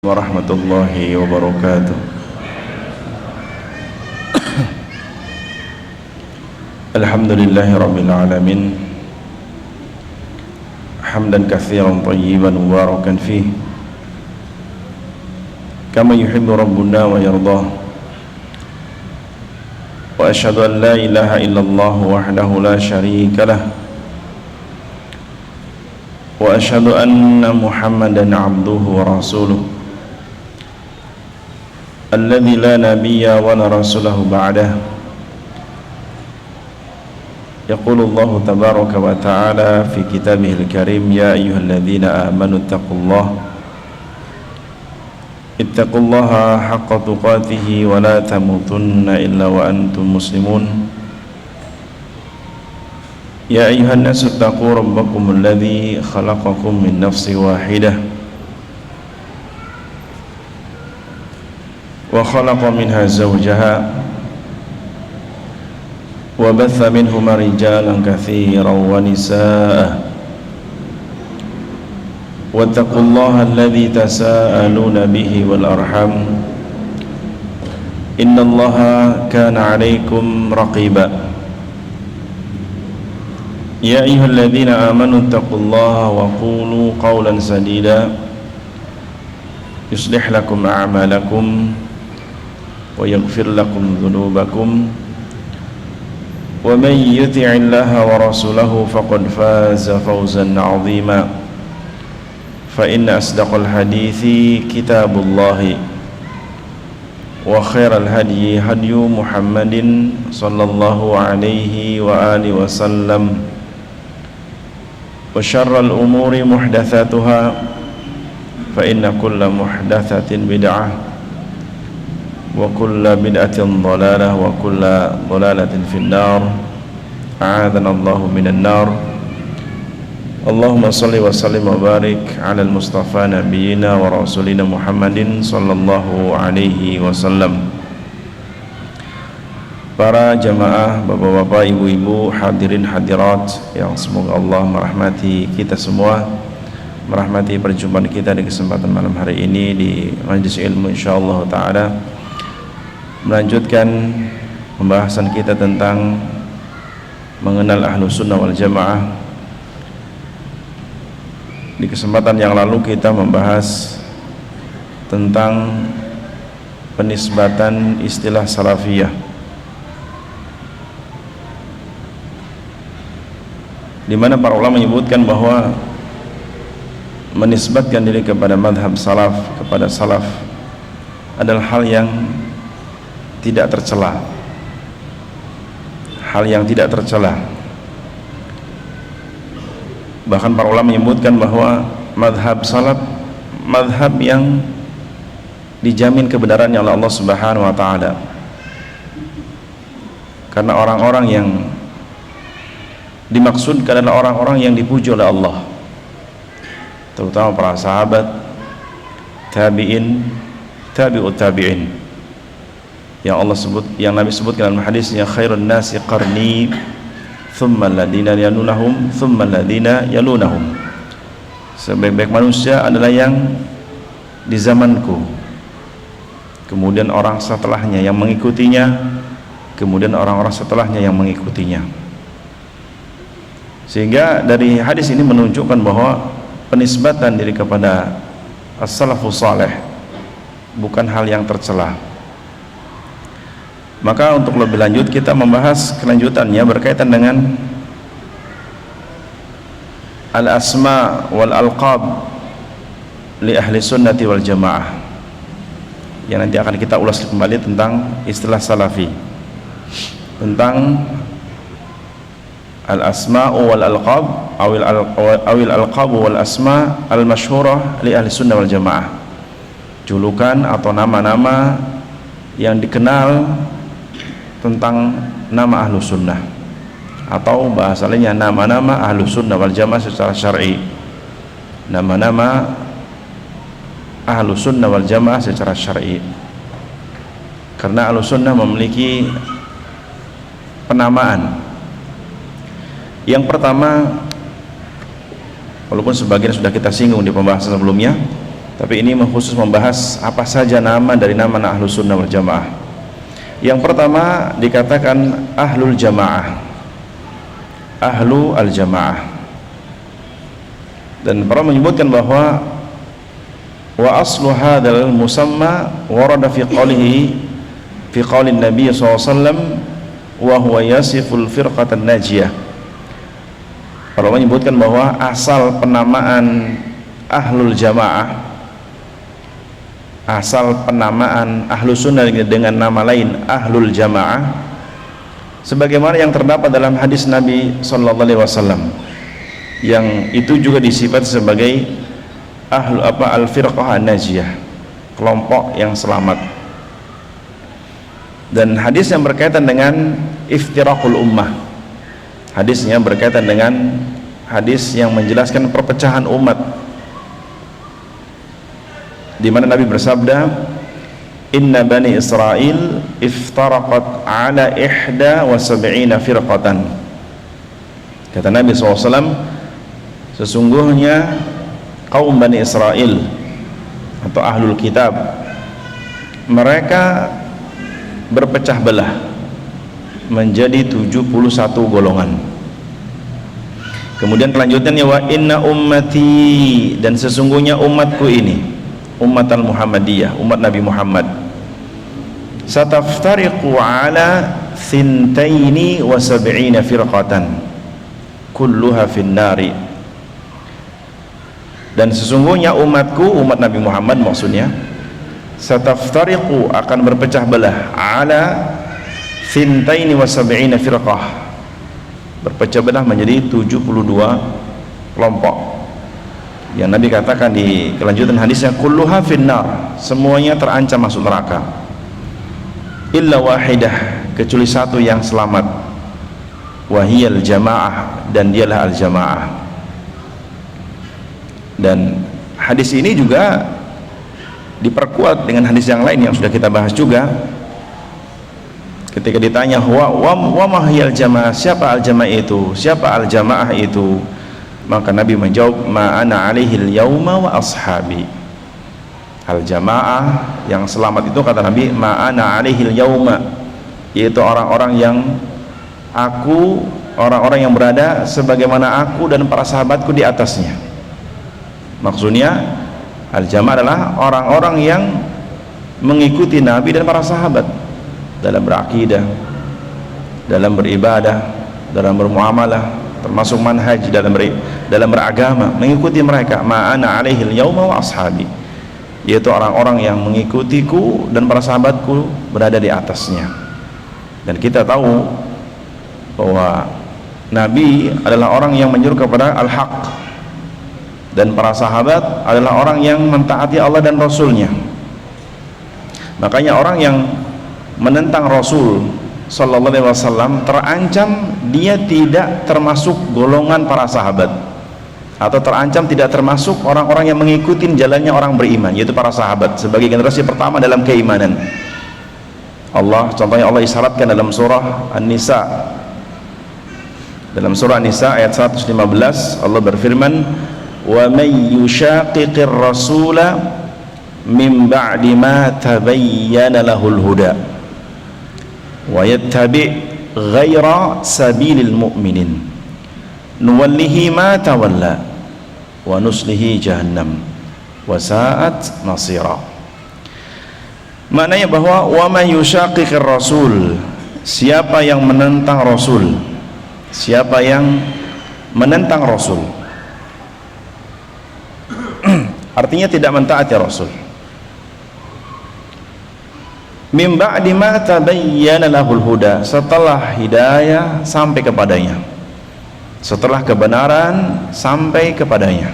warahmatullahi wabarakatuh. Alhamdulillahi rabbil alamin, hamdan katsiran tayyiban mubarakan fih, kama yuhibbu rabbuna wa yardah. Wa asyhadu an la ilaha illallah wahdahu la syarika lah, wa asyhadu anna Muhammadan abduhu wa rasuluh alladzi la nabiyya wa la rasulahu ba'dah. Yaqulu Allahu tabaraka wa ta'ala fi kitabihil karim, ya ayyuhalladzina amanu ittaqullaha haqqa tuqatih wa la tamutunna illa wa antum muslimun. Ya ayyuhan nasu ittaqu rabbakum alladzi khalaqakum min nafsin wahidah wa khalaqa minha zawjaha wa batha minhuma rijalan katsiran wa nisaa. Wattaqullaha alladzi tasaaluna bihi wal arham, innallaha kana 'alaikum raqiba. Ya ayyuhalladzina amanu ittaqullaha wa qulu qawlan sadida yuslih lakum a'malakum wa yaghfir lakum dhunubakum, wa man yuti'illaha wa rasulahu faqad faza fawzan 'azima. Fa inna asdaqal hadithi kitabullahi wa khairal hadyi hadyu Muhammadin sallallahu alaihi wa alihi wa sallam, wa syarral umuri muhdatsatuha, fa inna kulla muhdatsatin bid'ah wa kulla bid'atin dhalalah wa kulla dhalalatin finnar. A'adzana Allahu minan nar. Allahumma salli wa sallim wa barik ala al-mustafa nabiyyina wa rasulina Muhammadin sallallahu alaihi wasallam. Para jamaah, bapak-bapak, ibu-ibu, hadirin hadirat yang semoga Allah merahmati kita semua, merahmati perjumpaan kita di kesempatan malam hari ini di majlis ilmu insyaallah taala, melanjutkan pembahasan kita tentang mengenal Ahlus Sunnah wal Jamaah. Di kesempatan yang lalu kita membahas tentang penisbatan istilah salafiyah, di mana para ulama menyebutkan bahwa menisbatkan diri kepada madhab salaf, kepada salaf adalah hal yang tidak tercela, hal yang tidak tercela. Bahkan para ulama menyebutkan bahwa madhab salaf, madhab yang dijamin kebenarannya oleh Allah Subhanahu wa ta'ala, karena orang-orang yang dimaksudkan adalah orang-orang yang dipuji oleh Allah, terutama para sahabat, tabi'in, tabi'ut tabi'in, yang Allah sebut, yang Nabi sebutkan dalam hadisnya, khairun nasi qarni thumma alladhina yalunahum thumma alladhina yalunahum. Sebaik-baik manusia adalah yang di zamanku, kemudian orang setelahnya yang mengikutinya, kemudian orang-orang setelahnya yang mengikutinya. Sehingga dari hadis ini menunjukkan bahwa penisbatan diri kepada as-salafus saleh bukan hal yang tercela. Maka untuk lebih lanjut kita membahas kelanjutannya berkaitan dengan al-asma wal alqab li ahli sunnati wal jamaah, yang nanti akan kita ulas kembali tentang istilah salafi, tentang al-asma wal alqab awil alqab wal asma al masyhurah li ahli sunnah wal jamaah, julukan atau nama-nama yang dikenal tentang nama ahlu sunnah, atau bahasa lainnya nama-nama ahlu sunnah wal jamaah secara syar'i, nama-nama ahlu sunnah wal jamaah secara syar'i. Karena ahlu sunnah memiliki penamaan. Yang pertama, walaupun sebagian sudah kita singgung di pembahasan sebelumnya, Tapi ini khusus membahas apa saja nama dari nama Ahlus Sunnah wal Jamaah. Yang pertama dikatakan Ahlul Jamaah, Ahlu al-Jamaah. Dan para menyebutkan bahwa wa aslu hadzal musamma warada fi qawlihi fi qaulin Nabi SAW wa huwa yasiful firqatan najiyah. Para menyebutkan bahwa asal penamaan Ahlul Jamaah, asal penamaan Ahlu Sunnah dengan nama lain Ahlul Jamaah, sebagaimana yang terdapat dalam hadis Nabi SAW, yang itu juga disifat sebagai al-firqah an-najiyah, kelompok yang selamat. Dan hadis yang berkaitan dengan iftiraqul ummah, hadisnya berkaitan dengan hadis yang menjelaskan perpecahan umat, di mana Nabi bersabda, inna bani Israel iftaraqat ala 71 firqatan. Kata Nabi SAW, sesungguhnya kaum Bani Israel atau Ahlul Kitab, mereka berpecah belah menjadi 71 golongan. Kemudian kelanjutannya, wa inna ummati, dan sesungguhnya umatku ini, umat al-Muhammadiyah, umat Nabi Muhammad, sataftariqu ala 72 firqatan kulluha finnari. Dan sesungguhnya umatku, umat Nabi Muhammad maksudnya, sataftariqu, akan berpecah belah, ala 72 firqah, berpecah belah menjadi 72 kelompok. Yang Nabi katakan di kelanjutan hadisnya, kulluha finnar, semuanya terancam masuk neraka, illa wahidah, kecuali satu yang selamat, wahiyal jamaah, dan dialah al-jamaah. Dan hadis ini juga diperkuat dengan hadis yang lain yang sudah kita bahas juga. Ketika ditanya wa mahiyal jamaah, siapa al-jamaah itu, siapa al-jamaah itu, maka Nabi menjawab, ma ana alaihil yauma wa ashabi. Al-jamaah yang selamat itu, kata Nabi, ma ana alaihil yauma, yaitu orang-orang yang aku, orang-orang yang berada sebagaimana aku dan para sahabatku di atasnya. Maksudnya al-jamaah adalah orang-orang yang mengikuti Nabi dan para sahabat dalam berakidah, dalam beribadah, dalam bermuamalah, termasuk manhaj, dalam beragama, mengikuti mereka. Ma'ana alaihil yauma wa ashabi, yaitu orang-orang yang mengikutiku dan para sahabatku berada di atasnya. Dan kita tahu bahwa Nabi adalah orang yang menyuruh kepada al-haq, dan para sahabat adalah orang yang mentaati Allah dan Rasulnya. Makanya orang yang menentang Rasul Sallallahu Alaihi Wasallam terancam dia tidak termasuk golongan para sahabat, atau terancam tidak termasuk orang-orang yang mengikuti jalannya orang beriman, yaitu para sahabat sebagai generasi pertama dalam keimanan. Contohnya Allah isyaratkan dalam surah An-Nisa, dalam surah An-Nisa ayat 115, Allah berfirman, wa may yushaqiqir rasula min ba'di ma tabayyana lahul huda wa yattabi' ghaira sabilil mu'minin nuwallihi ma tawalla wa nuslihi jahannam wa sa'at masira. Maknanya bahwa wa may yushaqiqir rasul, siapa yang menentang Rasul, siapa yang menentang Rasul, artinya tidak mentaati Rasul, min ba'di ma tabayyana lahul huda, setelah hidayah sampai kepadanya, setelah kebenaran sampai kepadanya.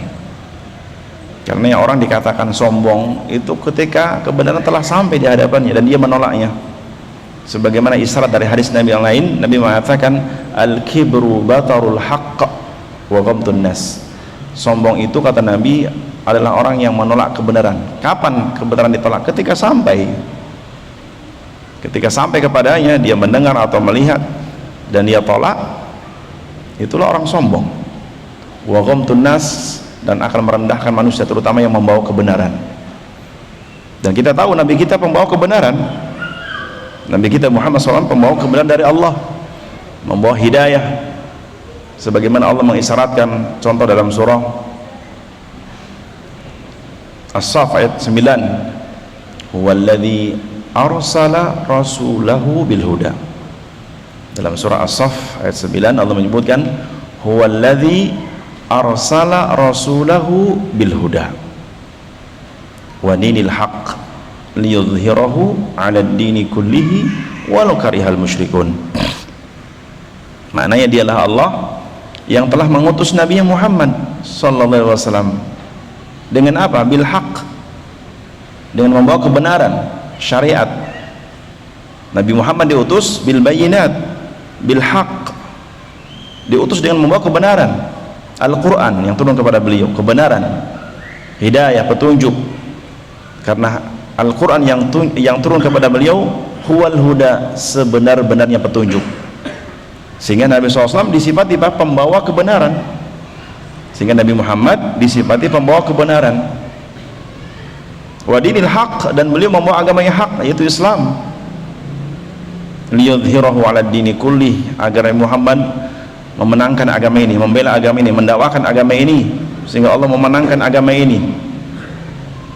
Karena orang dikatakan sombong itu ketika kebenaran telah sampai di hadapannya dan dia menolaknya. Sebagaimana isyarat dari hadis Nabi yang lain, Nabi mengatakan al-kibru batarul haqq wa ghamtun nas. Sombong itu, kata Nabi, adalah orang yang menolak kebenaran. Kapan kebenaran ditolak? Ketika sampai kepadanya, dia mendengar atau melihat dan dia tolak, itulah orang sombong. Wa ghamtun nas, dan akan merendahkan manusia, terutama yang membawa kebenaran. Dan kita tahu Nabi kita pembawa kebenaran. Nabi kita Muhammad SAW pembawa kebenaran dari Allah, membawa hidayah, sebagaimana Allah mengisyaratkan. Contoh dalam surah As-Saff ayat 9, huwallazi arsala rasulahu bil huda. Dalam surah As-Saff ayat 9 Allah menyebutkan huwallazi arsala rasulahu bil huda wa dinil haqq liyudhhirahu 'ala ad-dini kullihi walau karihal musyrikun. Maknanya dialah Allah yang telah mengutus Nabi Muhammad sallallahu alaihi wasallam dengan apa? Bil haqq, dengan membawa kebenaran, syariat. Nabi Muhammad diutus bil bayyinat, bil haqq, diutus dengan membawa kebenaran. Al-Quran yang turun kepada beliau, kebenaran, hidayah, petunjuk. Karena Al-Quran yang turun kepada beliau huwal huda, sebenar-benarnya petunjuk. Sehingga Nabi SAW disifati pembawa kebenaran. Sehingga Nabi Muhammad disifati pembawa kebenaran. Wa dinil haq, dan beliau membawa agama yang hak, yaitu Islam. Liyudhhirahu 'ala ad-dini kullih, agar Muhammad memenangkan agama ini, membela agama ini, mendakwakan agama ini, sehingga Allah memenangkan agama ini.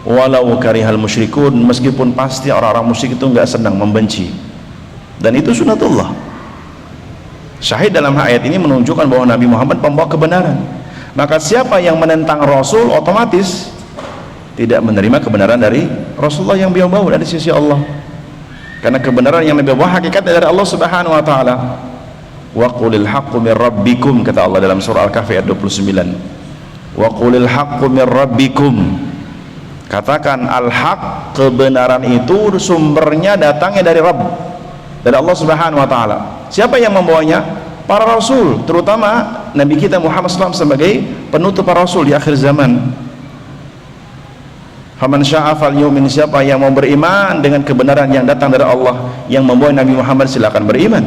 Walau karihal musyrikun, meskipun pasti orang-orang musyrik itu enggak senang, membenci. Dan itu sunatullah. Syahid dalam ayat ini menunjukkan bahwa Nabi Muhammad pembawa kebenaran. Maka siapa yang menentang Rasul otomatis tidak menerima kebenaran dari Rasulullah yang beliau bawa dari sisi Allah. Karena kebenaran yang Nabi bawa hakikatnya dari Allah Subhanahu wa taala. Wa qulil haqqu mir rabbikum, kata Allah dalam surah Al-Kahfi ayat 29. Wa qulil haqqu mir rabbikum, katakan al-haq, kebenaran itu sumbernya datangnya dari Rabb, dari Allah Subhanahu wa taala. Siapa yang membawanya? Para rasul, terutama Nabi kita Muhammad SAW sebagai penutup para rasul di akhir zaman. Faman syaa falyu'min, siapa yang mau beriman dengan kebenaran yang datang dari Allah yang membawa Nabi Muhammad, silakan beriman.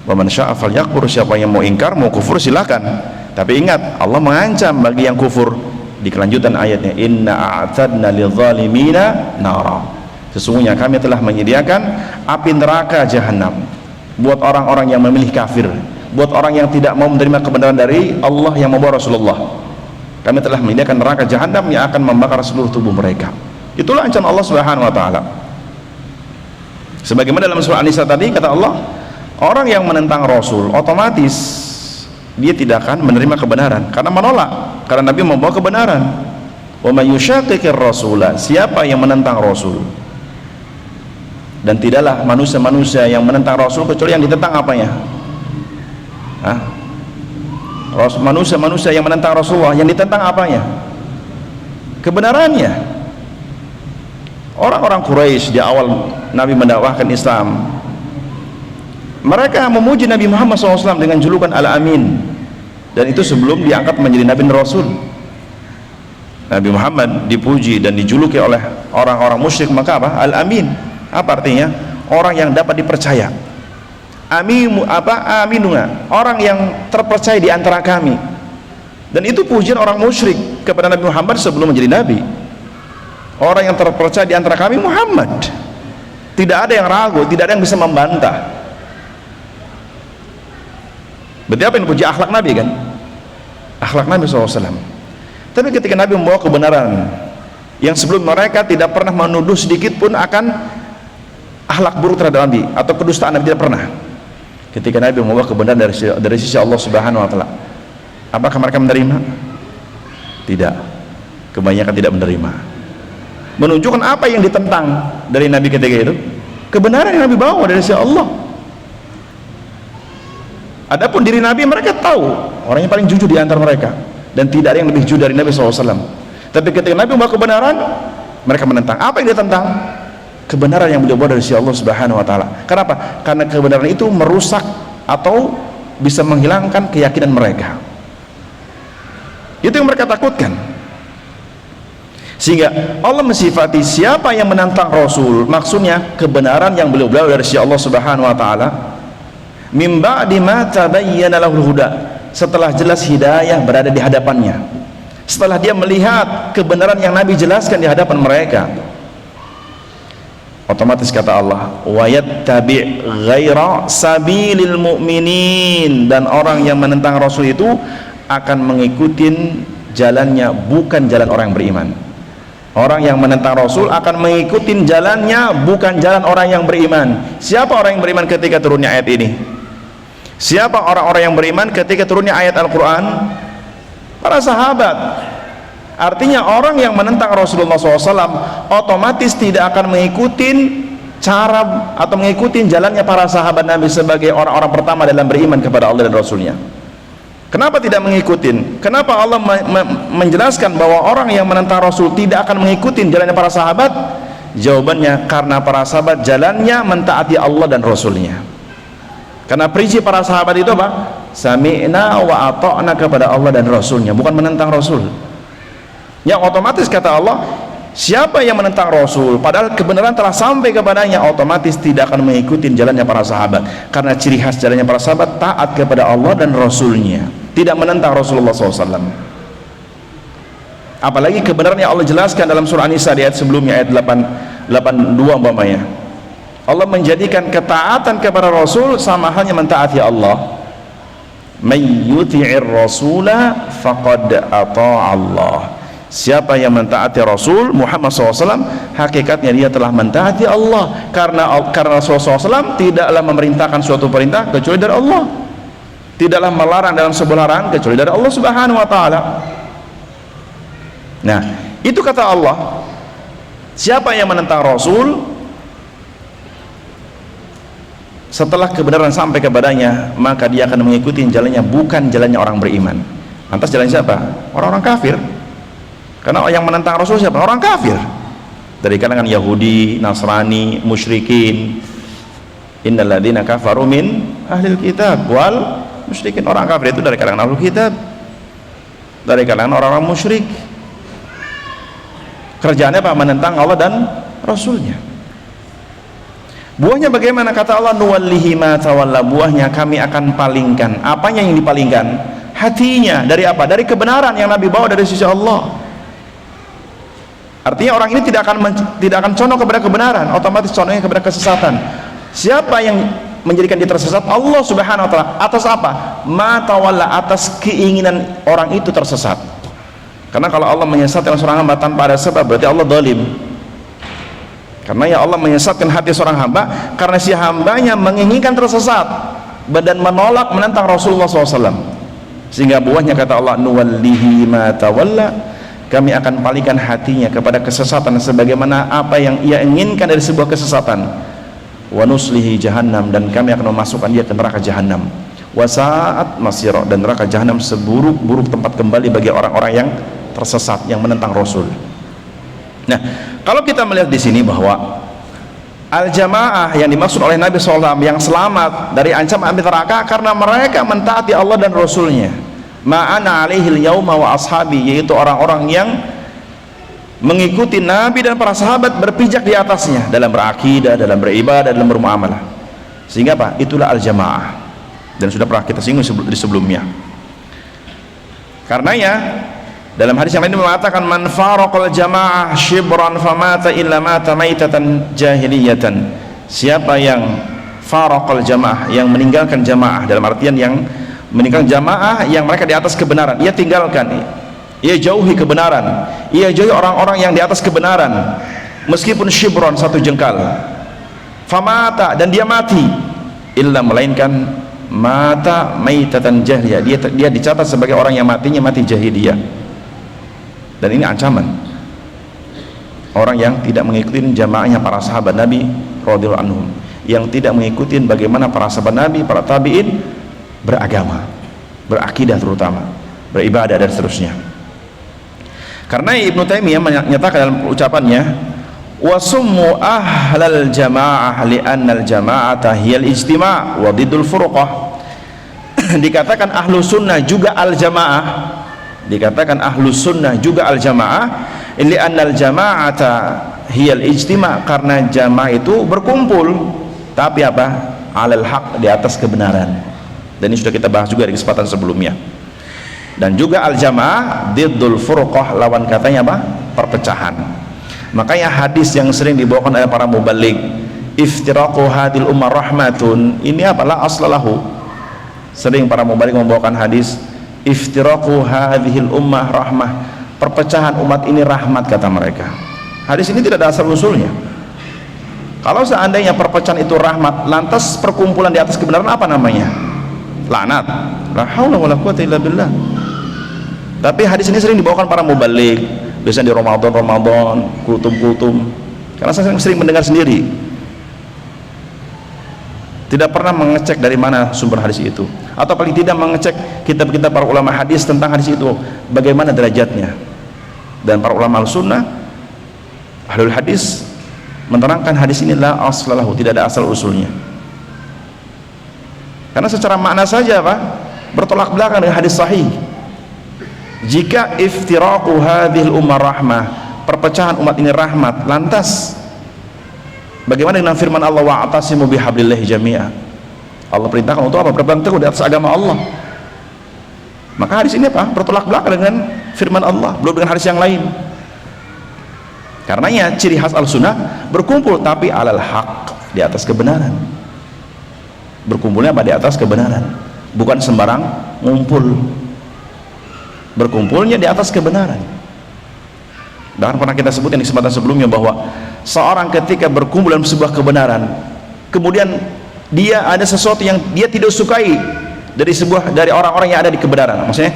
Waman syaa falyakfur, siapa yang mau ingkar, mau kufur, silakan. Tapi ingat, Allah mengancam bagi yang kufur di kelanjutan ayatnya, inna a'tadna lidzalimina nara, sesungguhnya kami telah menyediakan api neraka jahanam buat orang-orang yang memilih kafir, buat orang yang tidak mau menerima kebenaran dari Allah yang membawa Rasulullah. Kami telah menyediakan neraka jahanam yang akan membakar seluruh tubuh mereka. Itulah ancaman Allah Subhanahu wa taala. Sebagaimana dalam surah An-Nisa tadi, kata Allah, orang yang menentang Rasul otomatis dia tidak akan menerima kebenaran karena menolak, karena Nabi membawa kebenaran. Wa may yushaqiqir rasula, siapa yang menentang Rasul, dan tidaklah manusia-manusia yang menentang Rasul kecuali yang ditentang apanya? Manusia-manusia yang menentang Rasulullah, yang ditentang apanya? Kebenarannya. Orang-orang Quraisy di awal Nabi mendakwahkan Islam, mereka memuji Nabi Muhammad SAW dengan julukan Al-Amin, dan itu sebelum diangkat menjadi Nabi dan Rasul. Nabi Muhammad dipuji dan dijuluki oleh orang-orang musyrik, maka apa? Al-Amin. Apa artinya? Orang yang dapat dipercaya. Aminuna, orang yang terpercaya di antara kami. Dan itu pujian orang musyrik kepada Nabi Muhammad sebelum menjadi Nabi. Orang yang terpercaya di antara kami Muhammad. Tidak ada yang ragu, tidak ada yang bisa membantah. Berarti apa yang puji? Akhlak Nabi kan? Akhlak Nabi SAW. Tapi ketika Nabi membawa kebenaran yang sebelum mereka tidak pernah menuduh sedikit pun akan akhlak buruk terhadap Nabi atau kedustaan Nabi, tidak pernah. Ketika Nabi membawa kebenaran dari sisi Allah Subhanahu wa taala, apakah mereka menerima? Tidak. Kebanyakan tidak menerima. Menunjukkan apa yang ditentang dari Nabi ketika itu? Kebenaran yang Nabi bawa dari sisi Allah. Adapun diri Nabi, mereka tahu orang yang paling jujur di antara mereka, dan tidak ada yang lebih jujur dari Nabi SAW. Tapi ketika Nabi membawa kebenaran, mereka menentang. Apa yang ditentang? Kebenaran yang beliau bawa dari sisi Allah Subhanahu wa taala. Kenapa? Karena kebenaran itu merusak atau bisa menghilangkan keyakinan mereka. Itu yang mereka takutkan. Sehingga Allah mensifati siapa yang menentang Rasul, maksudnya kebenaran yang beliau bawa dari sisi Allah Subhanahu wa taala, min ba'di ma tabayyana lahul huda, setelah jelas hidayah berada di hadapannya, setelah dia melihat kebenaran yang Nabi jelaskan di hadapan mereka. Otomatis kata Allah, wa yattabi' ghaira sabilil mu'minin, dan orang yang menentang Rasul itu akan mengikuti jalannya bukan jalan orang yang beriman. Orang yang menentang Rasul akan mengikuti jalannya bukan jalan orang yang beriman. Siapa orang yang beriman ketika turunnya ayat ini? Siapa orang-orang yang beriman ketika turunnya ayat Al-Quran? Para sahabat. Artinya orang yang menentang Rasulullah SAW otomatis tidak akan mengikuti cara atau mengikuti jalannya para sahabat Nabi sebagai orang-orang pertama dalam beriman kepada Allah dan Rasulnya. Kenapa tidak mengikuti? Kenapa Allah menjelaskan bahwa orang yang menentang Rasul tidak akan mengikuti jalannya para sahabat? Jawabannya, karena para sahabat jalannya mentaati Allah dan Rasulnya. Karena prinsip para sahabat itu apa? Sami'na wa ata'na kepada Allah dan Rasulnya, bukan menentang Rasul. Yang otomatis kata Allah, siapa yang menentang Rasul padahal kebenaran telah sampai kepadanya, otomatis tidak akan mengikuti jalannya para sahabat. Karena ciri khas jalannya para sahabat taat kepada Allah dan Rasulnya, tidak menentang Rasulullah SAW. Apalagi kebenaran yang Allah jelaskan dalam surah An-Nisa di ayat sebelumnya, ayat 82 umpamanya, Allah menjadikan ketaatan kepada Rasul sama halnya mentaati Allah. May yuti'ir rasula faqad ata'a Allah. Siapa yang mentaati Rasul Muhammad SAW, hakikatnya dia telah mentaati Allah. Karena Rasulullah SAW tidaklah memerintahkan suatu perintah kecuali dari Allah, tidaklah melarang dalam sebuah larangan kecuali dari Allah Subhanahu wa ta'ala. Nah, itu kata Allah, siapa yang menentang Rasul setelah kebenaran sampai kepadanya, maka dia akan mengikuti jalannya bukan jalannya orang beriman. Lantas jalan siapa? Orang-orang kafir. Karena yang menentang Rasul siapa? Orang kafir dari kalangan Yahudi, Nasrani, musyrikin. Innal ladzina kafaru min ahlil kitab wal musyrikin. Orang kafir itu dari kalangan ahlul kitab, dari kalangan orang-orang musyrik. Kerjaannya apa? Menentang Allah dan Rasulnya. Buahnya bagaimana? Kata Allah, nuwallihi ma tawalla. Buahnya kami akan palingkan. Apanya yang dipalingkan? Hatinya. Dari apa? Dari kebenaran yang Nabi bawa dari sisi Allah. Artinya orang ini tidak akan condong kepada kebenaran, otomatis condongnya kepada kesesatan. Siapa yang menjadikan dia tersesat? Allah Subhanahu wa ta'ala. Atas apa? Ma tawalla, atas keinginan orang itu tersesat. Karena kalau Allah menyesatkan seorang hamba tanpa ada sebab, berarti Allah zalim. Karena ya Allah menyesatkan hati seorang hamba karena si hambanya menginginkan tersesat dan menolak menentang Rasulullah SAW. Sehingga buahnya kata Allah, nuwallihi ma tawalla, kami akan palingkan hatinya kepada kesesatan sebagaimana apa yang ia inginkan dari sebuah kesesatan. Wa nuslihi jahannam, dan kami akan memasukkan dia ke neraka jahannam. Wa sa'at masira, dan neraka jahannam seburuk-buruk tempat kembali bagi orang-orang yang tersesat, yang menentang Rasul. Nah, kalau kita melihat di sini bahwa al-jamaah yang dimaksud oleh Nabi SAW yang selamat dari ancaman api neraka karena mereka mentaati Allah dan Rasulnya. Ma'ana alaihil yauma wa ashabi, yaitu orang-orang yang mengikuti Nabi dan para sahabat, berpijak di atasnya dalam berakidah, dalam beribadah, dalam bermuamalah. Sehingga apa? Itulah al-jamaah. Dan sudah pernah kita singgung di sebelumnya. Karenanya dalam hadis yang lain mengatakan, man faraqal jamaah shibran famata illa mata maitatan jahiliyatan. Siapa yang faraqal jamaah, yang meninggalkan jamaah, dalam artian yang meninggalkan jamaah yang mereka di atas kebenaran, ia tinggalkan, ia jauhi kebenaran, ia jauhi orang-orang yang di atas kebenaran, meskipun shibron, satu jengkal, famata, dan dia mati, illa, melainkan mata maitatan jahiliyah, dia dicatat sebagai orang yang matinya mati jahiliyah. Dan ini ancaman orang yang tidak mengikuti jamaahnya para sahabat Nabi radhiyallahu anhum, yang tidak mengikuti bagaimana para sahabat Nabi, para tabi'in beragama, berakidah, terutama beribadah dan seterusnya. Karena Ibnu Taimiyah menyatakan dalam ucapannya, wasummu ahlal jamaah li'annal jama'ata hiyal ijtima' wa diddul furqah. Dikatakan ahlu sunnah juga al jamaah, dikatakan ahlu sunnah juga al jamaah li'annal jama'ata hiyal ijtima', karena jamaah itu berkumpul, tapi apa? Alal haq, di atas kebenaran. Dan ini sudah kita bahas juga di kesempatan sebelumnya. Dan juga al-jamaah diddul furqah, lawan katanya apa? Perpecahan. Makanya hadis yang sering dibawakan oleh para mubaligh, iftiraqu hadil ummah rahmatun, ini apalah aslalahu. Sering para mubaligh membawakan hadis iftiraqu hadhil ummah rahmah, perpecahan umat ini rahmat, kata mereka. Hadis ini tidak ada asal usulnya. Kalau seandainya perpecahan itu rahmat, lantas perkumpulan di atas kebenaran apa namanya? Laknat. La haula wala quwwata illa billah. Tapi hadis ini sering dibawakan para mubaligh, biasanya di Ramadan, kultum. Karena saya sering mendengar sendiri. Tidak pernah mengecek dari mana sumber hadis itu, atau paling tidak mengecek kitab-kitab para ulama hadis tentang hadis itu, bagaimana derajatnya. Dan para ulama al-sunnah, ahlul hadis, menerangkan hadis ini la aslalahu, tidak ada asal usulnya. Karena secara makna saja Pak, bertolak belakang dengan hadis sahih. Jika iftiraqu hadhil ummah rahmah, perpecahan umat ini rahmat, lantas bagaimana dengan firman Allah wa'tasimu bihablillahi jami'a? Allah perintahkan untuk apa? Berpegang teguh di atas agama Allah. Maka hadis ini apa? Bertolak belakang dengan firman Allah, belum dengan hadis yang lain. Karenanya ciri khas al-sunnah berkumpul tapi alal haq, di atas kebenaran. Berkumpulnya apa? Di atas kebenaran, bukan sembarang ngumpul. Berkumpulnya di atas kebenaran. Dan pernah kita sebut di kesempatan sebelumnya bahwa seorang ketika berkumpul dalam sebuah kebenaran, kemudian dia ada sesuatu yang dia tidak sukai dari orang-orang yang ada di kebenaran. Maksudnya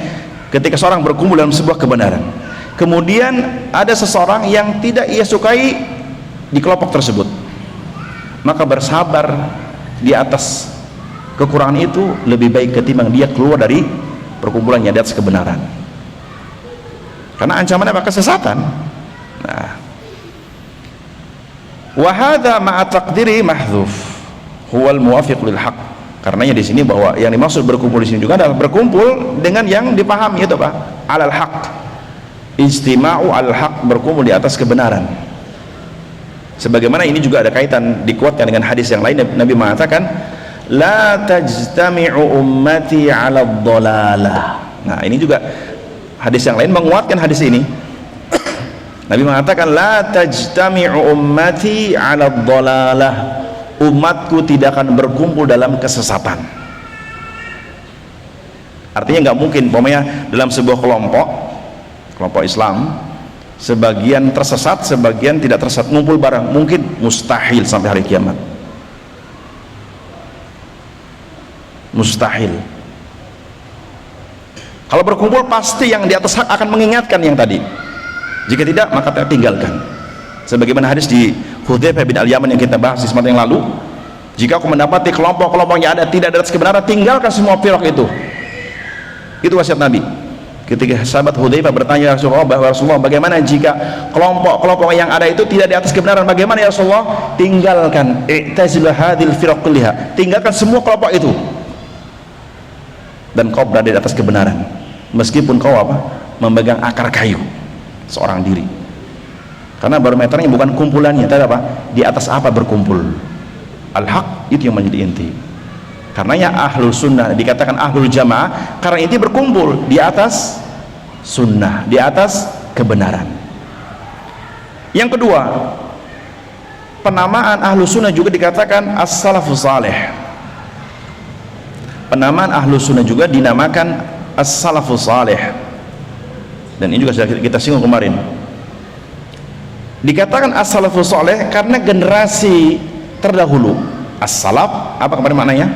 ketika seorang berkumpul dalam sebuah kebenaran, kemudian ada seseorang yang tidak ia sukai di kelompok tersebut, maka bersabar di atas kekurangan itu lebih baik ketimbang dia keluar dari perkumpulannya di atas kebenaran. Karena ancamannya apa? Kesesatan. Nah, wa hadza ma'a taqdiri mahdzuf huwal muwafiq lil haq. Karenanya di sini bahwa yang dimaksud berkumpul di sini juga adalah berkumpul dengan yang dipahami, itu Pak, alal haq. Ijtima'u al haq, berkumpul di atas kebenaran. Sebagaimana ini juga ada kaitan dikuatkan dengan hadis yang lain. Nabi mengatakan la tajtami'u ummati 'ala dhalalah. Nah, ini juga hadis yang lain menguatkan hadis ini. Nabi mengatakan la tajtami'u ummati 'ala dhalalah, umatku tidak akan berkumpul dalam kesesatan. Artinya nggak mungkin umpamanya dalam sebuah kelompok Islam, sebagian tersesat, sebagian tidak tersesat, ngumpul bareng, mungkin mustahil sampai hari kiamat. Mustahil. Kalau berkumpul pasti yang di atas hak akan mengingatkan yang tadi. Jika tidak, maka tinggalkan. Sebagaimana hadis di Hudzaifah bin Al-Yaman yang kita bahas di semester yang lalu, jika aku mendapati kelompok-kelompok yang ada tidak ada atas kebenaran, tinggalkan semua firaq itu. Itu wasiat Nabi. Ketika sahabat Hudzaifah bertanya Rasulullah, bagaimana jika kelompok-kelompok yang ada itu tidak di atas kebenaran, bagaimana ya Rasulullah? Tinggalkan, i'tazilu hadhil firaq kulliha, tinggalkan semua kelompok itu, dan kau berada di atas kebenaran, meskipun kau memegang akar kayu seorang diri. Karena barometernya bukan kumpulannya, tapi apa? Di atas apa berkumpul? Al-haq, itu yang menjadi inti. Karenanya ahlul sunnah dikatakan ahlul jamaah, karena inti berkumpul di atas sunnah, di atas kebenaran. Yang kedua, penamaan ahlus sunnah juga dikatakan as-salafus salih. Penamaan ahlus sunnah juga dinamakan as-salafus salih. Dan ini juga sudah kita singgung kemarin. Dikatakan as-salafus salih karena generasi terdahulu. As-salaf apa kemarin maknanya?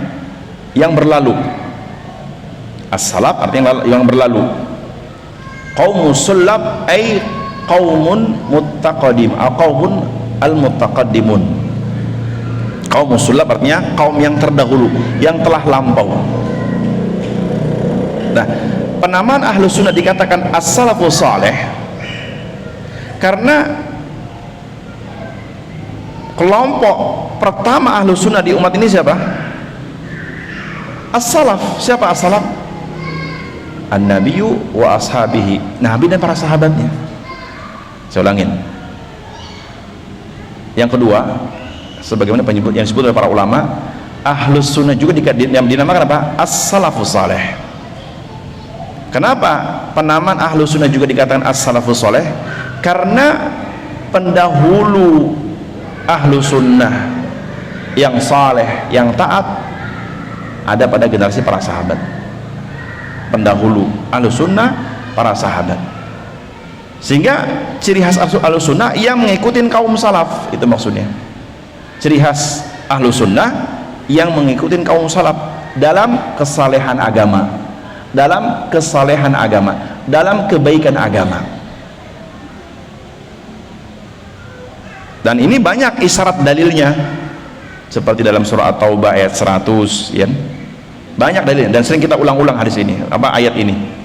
Yang berlalu. As-salaf artinya yang berlalu. Qaumus sulab ay qaumun muttaqadim, qaumun al-muttaqaddimun. Qaumus sulab artinya kaum yang terdahulu, yang telah lampau. Nah, penamaan ahlus sunnah dikatakan as-salafus salih karena kelompok pertama ahlus sunnah di umat ini siapa? As-salaf. Siapa as-salaf? An-nabiyyu wa ashabihi, Nabi dan para sahabatnya. Saya ulangin. Yang kedua, sebagaimana yang disebut oleh para ulama, ahlus sunnah juga dinamakan apa? As-salafus salih. Kenapa penamaan ahlus sunnah juga dikatakan as-salafus salih? Karena pendahulu ahlu sunnah yang saleh, yang taat ada pada generasi para sahabat. Pendahulu ahlu sunnah, para sahabat. Sehingga ciri khas ahlu sunnah yang mengikuti kaum salaf, itu maksudnya. Ciri khas ahlu sunnah yang mengikuti kaum salaf dalam kesalehan agama, dalam kesalehan agama, dalam kebaikan agama. Dan ini banyak isyarat dalilnya, seperti dalam surah At-Taubah ayat 100 ya. Banyak dalilnya dan sering kita ulang-ulang hadis ini, ayat ini.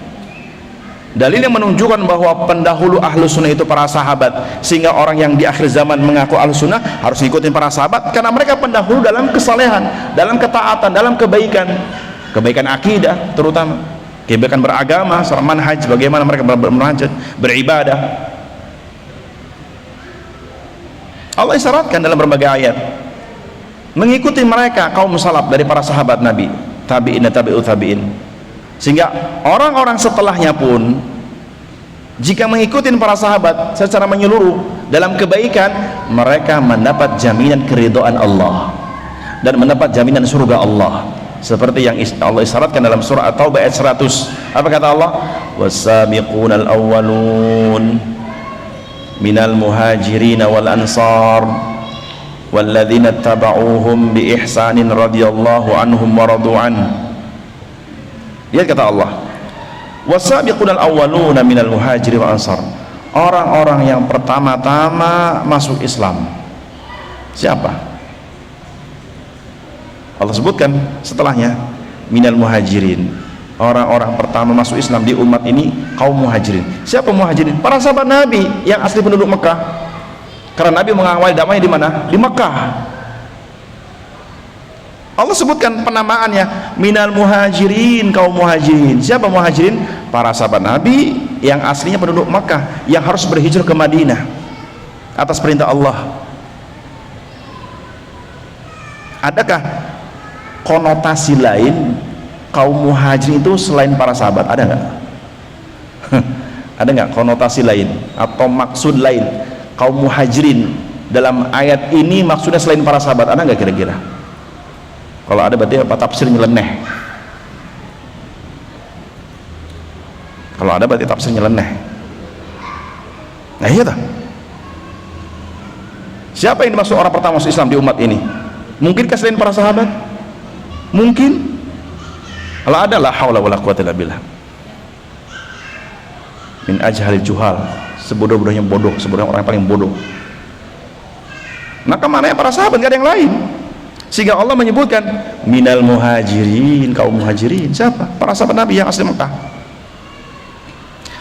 Dalil yang menunjukkan bahwa pendahulu ahlu sunnah itu para sahabat, sehingga orang yang di akhir zaman mengaku ahlu sunnah harus ngikutin para sahabat karena mereka pendahulu dalam kesalehan, dalam ketaatan, dalam kebaikan, kebaikan akidah terutama, kebaikan beragama, secara manhaj, bagaimana mereka bermanhaj, beribadah. Allah isyaratkan dalam berbagai ayat mengikuti mereka kaum salaf dari para sahabat Nabi, tabi'in dan tabi'ut tabi'in. Sehingga orang-orang setelahnya pun jika mengikuti para sahabat secara menyeluruh dalam kebaikan, mereka mendapat jaminan keridhaan Allah dan mendapat jaminan surga Allah, seperti yang Allah isyaratkan dalam surah At-Taubah ayat 100. Apa kata Allah? Was-sabiqunal awwalun minal muhajirin wal ansar walladzina tabauhum bi ihsanin radhiyallahu anhum wa radu an. Lihat kata Allah, wasabiqunal awwaluna minal muhajirin wal ansar, orang-orang yang pertama-tama masuk Islam. Siapa? Allah sebutkan setelahnya minal muhajirin, orang-orang pertama masuk Islam di umat ini kaum muhajirin. Siapa muhajirin? Para sahabat Nabi yang asli penduduk Mekah, karena Nabi mengawali dakwahnya di mana? Di Mekah. Allah sebutkan penamaannya minal muhajirin, kaum muhajirin. Siapa muhajirin? Para sahabat Nabi yang aslinya penduduk Makkah yang harus berhijrah ke Madinah atas perintah Allah. Adakah konotasi lain kaum muhajirin itu selain para sahabat? Ada nggak? Ada nggak konotasi lain atau maksud lain kaum muhajirin dalam ayat ini? Maksudnya selain para sahabat ada nggak kira-kira? Kalau ada berarti apa? Tafsir nyeleneh. Kalau ada berarti tafsir nyeleneh. Nah iya tak? Siapa yang dimaksud orang pertama masuk Islam di umat ini? Mungkinkah selain para sahabat? Mungkin. Kalau ada, la haula wala quwwata illa billah. Min ajhalil juhal, sebodoh-bodohnya bodoh, sebodohnya orang yang paling bodoh. Maka maknanya para sahabat, gak ada yang lain. Sehingga Allah menyebutkan minal muhajirin, kaum muhajirin. Siapa? Para sahabat Nabi yang asli Mekah.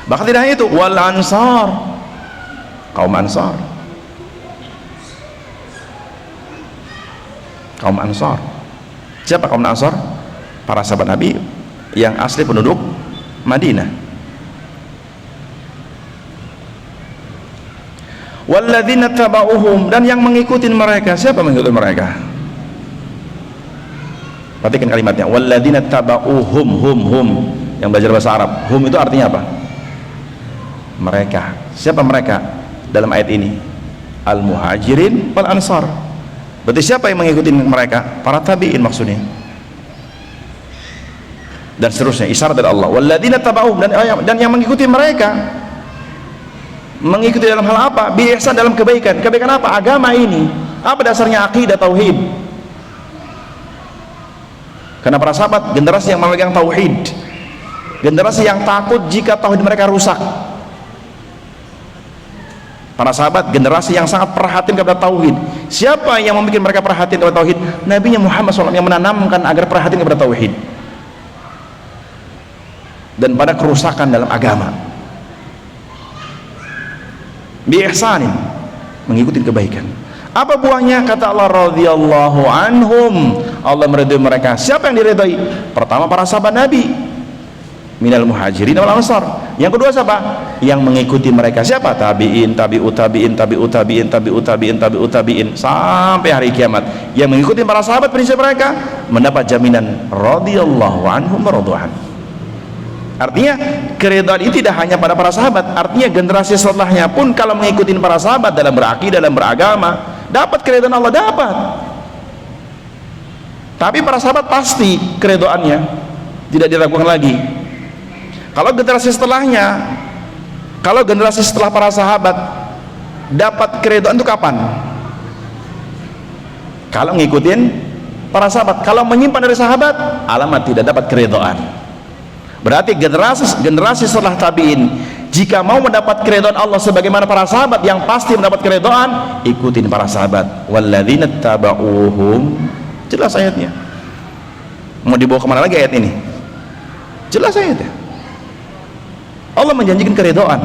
Bahkan tidak hanya itu, wal ansar, kaum ansar. Kaum ansar. Siapa kaum ansar? Para sahabat Nabi yang asli penduduk Madinah. Walladzina tabauhum, dan yang mengikuti mereka. Siapa mengikuti mereka? Perhatikan kalimatnya, walladzina tabauhum, hum yang belajar bahasa Arab. Hum itu artinya apa? Mereka. Siapa mereka dalam ayat ini? Al muhajirin wal ansar. Berarti siapa yang mengikuti mereka? Para tabi'in maksudnya. Dan seterusnya, isyarat dari Allah. Walladzina tabauhum, dan yang mengikuti mereka. Mengikuti dalam hal apa? Bi ihsan, dalam kebaikan. Kebaikan apa? Agama ini. Apa dasarnya? Akidah, tauhid. Karena para sahabat generasi yang memegang tauhid, generasi yang takut jika tauhid mereka rusak. Para sahabat generasi yang sangat perhatian kepada tauhid. Siapa yang membuat mereka perhatian kepada tauhid? Nabi Muhammad SAW yang menanamkan agar perhatian kepada tauhid dan pada kerusakan dalam agama. Bi ihsanin, mengikuti kebaikan. Apa buahnya? Kata Allah, radhiyallahu anhum, Allah meridhai mereka. Siapa yang diridhai? Pertama para sahabat Nabi minal muhajirin wal ansar. Yang kedua siapa? Yang mengikuti mereka. Siapa? Tabi'in, tabi'ut tabi'in, tabi'ut tabi'in, tabi'ut tabi'in, tabi'ut tabi'in, sampai hari kiamat. Yang mengikuti para sahabat, prinsip mereka mendapat jaminan radhiyallahu anhum wa radu an. Artinya keridhaan ini tidak hanya pada para sahabat, artinya generasi setelahnya pun kalau mengikuti para sahabat dalam berakidah, dalam beragama, dapat keridhaan Allah, dapat. Tapi para sahabat pasti keridhaannya tidak diragukan lagi. Kalau generasi setelahnya, kalau generasi setelah para sahabat dapat keridhaan itu kapan? Kalau ngikutin para sahabat. Kalau menyimpan dari sahabat, alamat tidak dapat keridhaan. Berarti generasi setelah tabi'in jika mau mendapat keridhaan Allah sebagaimana para sahabat yang pasti mendapat keridhaan, ikutin para sahabat. Walladzina taba'uhum, jelas ayatnya. Mau dibawa kemana lagi ayat ini? Jelas ayatnya. Allah menjanjikan keridhaan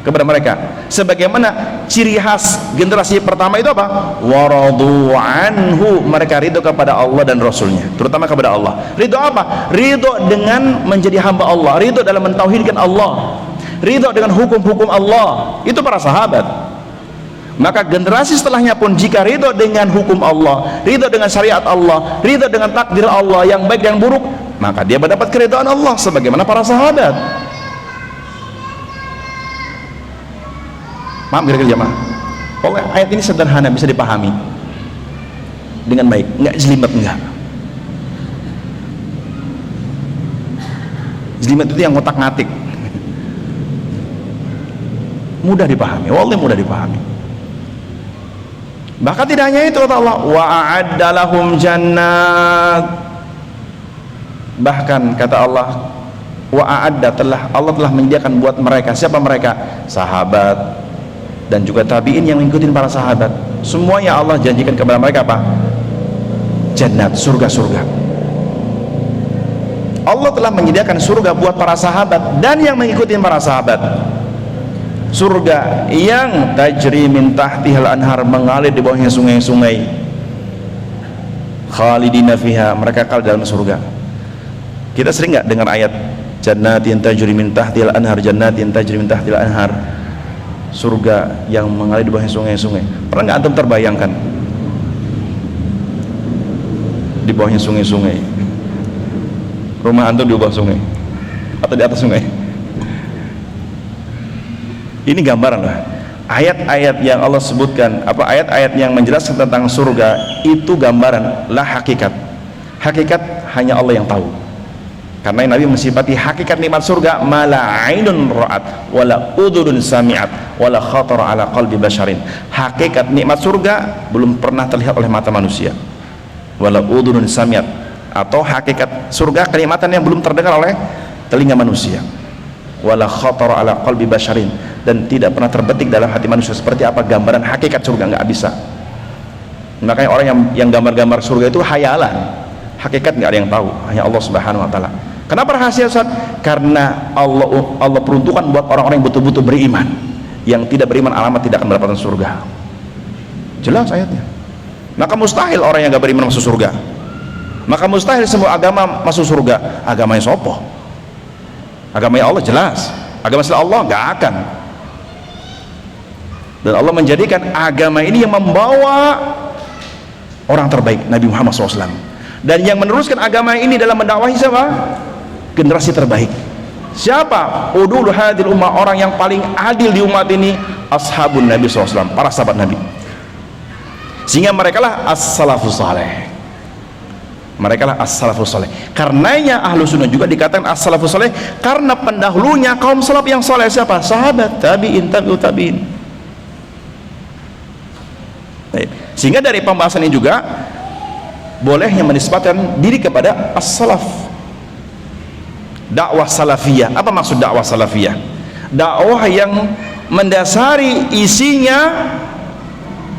kepada mereka sebagaimana ciri khas generasi pertama itu apa? Waradu anhu, mereka ridho kepada Allah dan Rasulnya, terutama kepada Allah. Ridho apa? Ridho dengan menjadi hamba Allah, ridho dalam mentauhidkan Allah, ridho dengan hukum-hukum Allah. Itu para sahabat. Maka generasi setelahnya pun jika ridho dengan hukum Allah, ridho dengan syariat Allah, ridho dengan takdir Allah yang baik dan buruk, maka dia mendapat keridhaan Allah sebagaimana para sahabat. Paham kira-kira jamaah? Pokoknya ayat ini sederhana, bisa dipahami dengan baik, enggak jelimet, enggak. Jelimet itu yang ngotak-ngatik. Mudah dipahami, wallahi mudah dipahami. Bahkan tidak hanya itu, kata Allah, wa a'adda lahum jannat. Bahkan kata Allah, wa a'adda, Allah telah menyediakan buat mereka. Siapa mereka? Sahabat dan juga tabi'in yang mengikuti para sahabat, semuanya Allah janjikan kepada mereka apa? Jannat, surga-surga. Allah telah menyediakan surga buat para sahabat dan yang mengikuti para sahabat. Surga yang tajri min tahtihal anhar, mengalir di bawahnya sungai-sungai. Khalidina fiha, mereka kekal dalam surga. Kita sering nggak dengar ayat jannatin tajri min tahtihal anhar, jannatin tajri min tahtihal anhar, surga yang mengalir di bawah sungai-sungai. Pernah nggak antum terbayangkan di bawahnya sungai-sungai, rumah antum di bawah sungai atau di atas sungai? Ini gambaran lah. Ayat-ayat yang Allah sebutkan, apa ayat-ayat yang menjelaskan tentang surga itu gambaran, lah hakikat. Hakikat hanya Allah yang tahu. Karena Nabi mensifati hakikat nikmat surga, mala ainun ra'at wala udhunun sami'at wala khatar ala qalbi basharin. Hakikat nikmat surga belum pernah terlihat oleh mata manusia. Wala udhunun sami'at, atau hakikat surga kenikmatan yang belum terdengar oleh telinga manusia. Wala khatar ala qalbi basharin, dan tidak pernah terbetik dalam hati manusia seperti apa gambaran hakikat surga, nggak bisa. Makanya orang yang gambar-gambar surga itu hayalan, hakikat nggak ada yang tahu, hanya Allah Subhanahu wa taala. Kenapa rahasia, Ustaz? Karena Allah peruntukan buat orang-orang yang betul-betul beriman. Yang tidak beriman alamat tidak akan mendapatkan surga. Jelas ayatnya. Maka mustahil orang yang gak beriman masuk surga. Maka mustahil semua agama masuk surga. Agamanya sopo? Agamanya Allah jelas. Agama selain Allah gak akan. Dan Allah menjadikan agama ini yang membawa orang terbaik, Nabi Muhammad SAW. Dan yang meneruskan agama ini dalam mendakwahi siapa? Generasi terbaik. Siapa? Udul hadil ummah, orang yang paling adil di umat ini, ashabun Nabi SAW, para sahabat Nabi. Sehingga mereka lah as-salafus saleh. Mereka lah as-salafus saleh. Karenanya ahlu sunnah juga dikatakan as-salafus saleh, karena pendahulunya kaum salaf yang saleh siapa? Sahabat, tabi'in, tabi'ut tabi'in. Sehingga dari pembahasan ini juga bolehnya menisbatkan diri kepada as-salaf. Dakwah salafiyah. Apa maksud dakwah salafiyah? Dakwah yang mendasari isinya